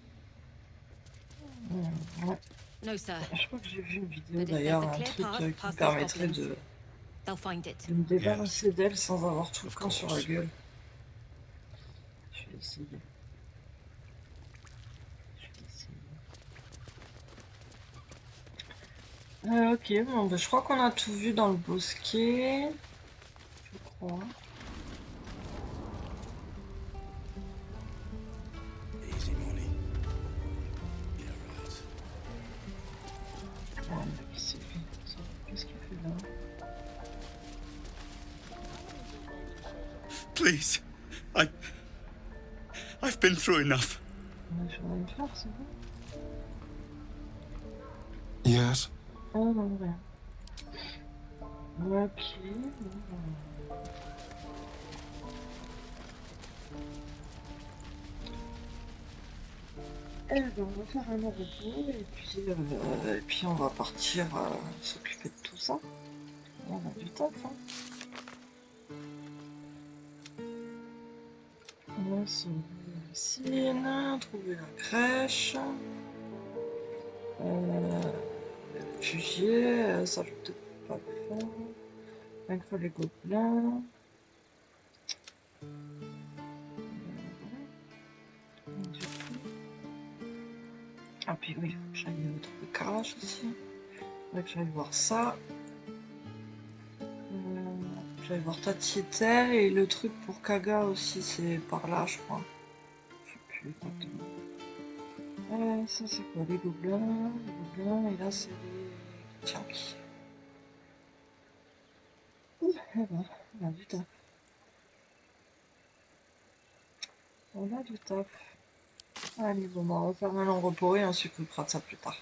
Ouais. No, sir. Je crois que j'ai vu une vidéo But if d'ailleurs, there's a un clear truc path qui me past those permettrait goblins, they'll find it. de me débarrasser d'elle sans avoir tout le camp sur la gueule. Je vais essayer. Ok, bon, bah, je crois qu'on a tout vu dans le bosquet. Je crois. Easy money. Ah, mais c'est lui. Qu'est-ce qu'il fait là? Please. I've been through enough. Je vais rien faire, c'est bon. Yes. Ah non, rien. Ok, bon. Eh ben, on va faire un repos et puis on va partir s'occuper de tout ça. On a du taf, hein. On va sauver la piscine, trouver la crèche. Réfugiés, ça je vais peut-être pas le faire. Vaincre les gobelins. Du coup. Ah puis oui, il faut que j'aille trouver Karache aussi. Il faudrait que j'aille voir ça. J'aille voir Tati et le truc pour Kaga aussi, c'est par là je crois. Je sais plus exactement. Ça c'est quoi? Les gobelins, et là c'est les Tianki. Eh ben, on a du taf. On a du taf. Allez, bon, on va faire un long repos et on s'occupera de ça plus tard.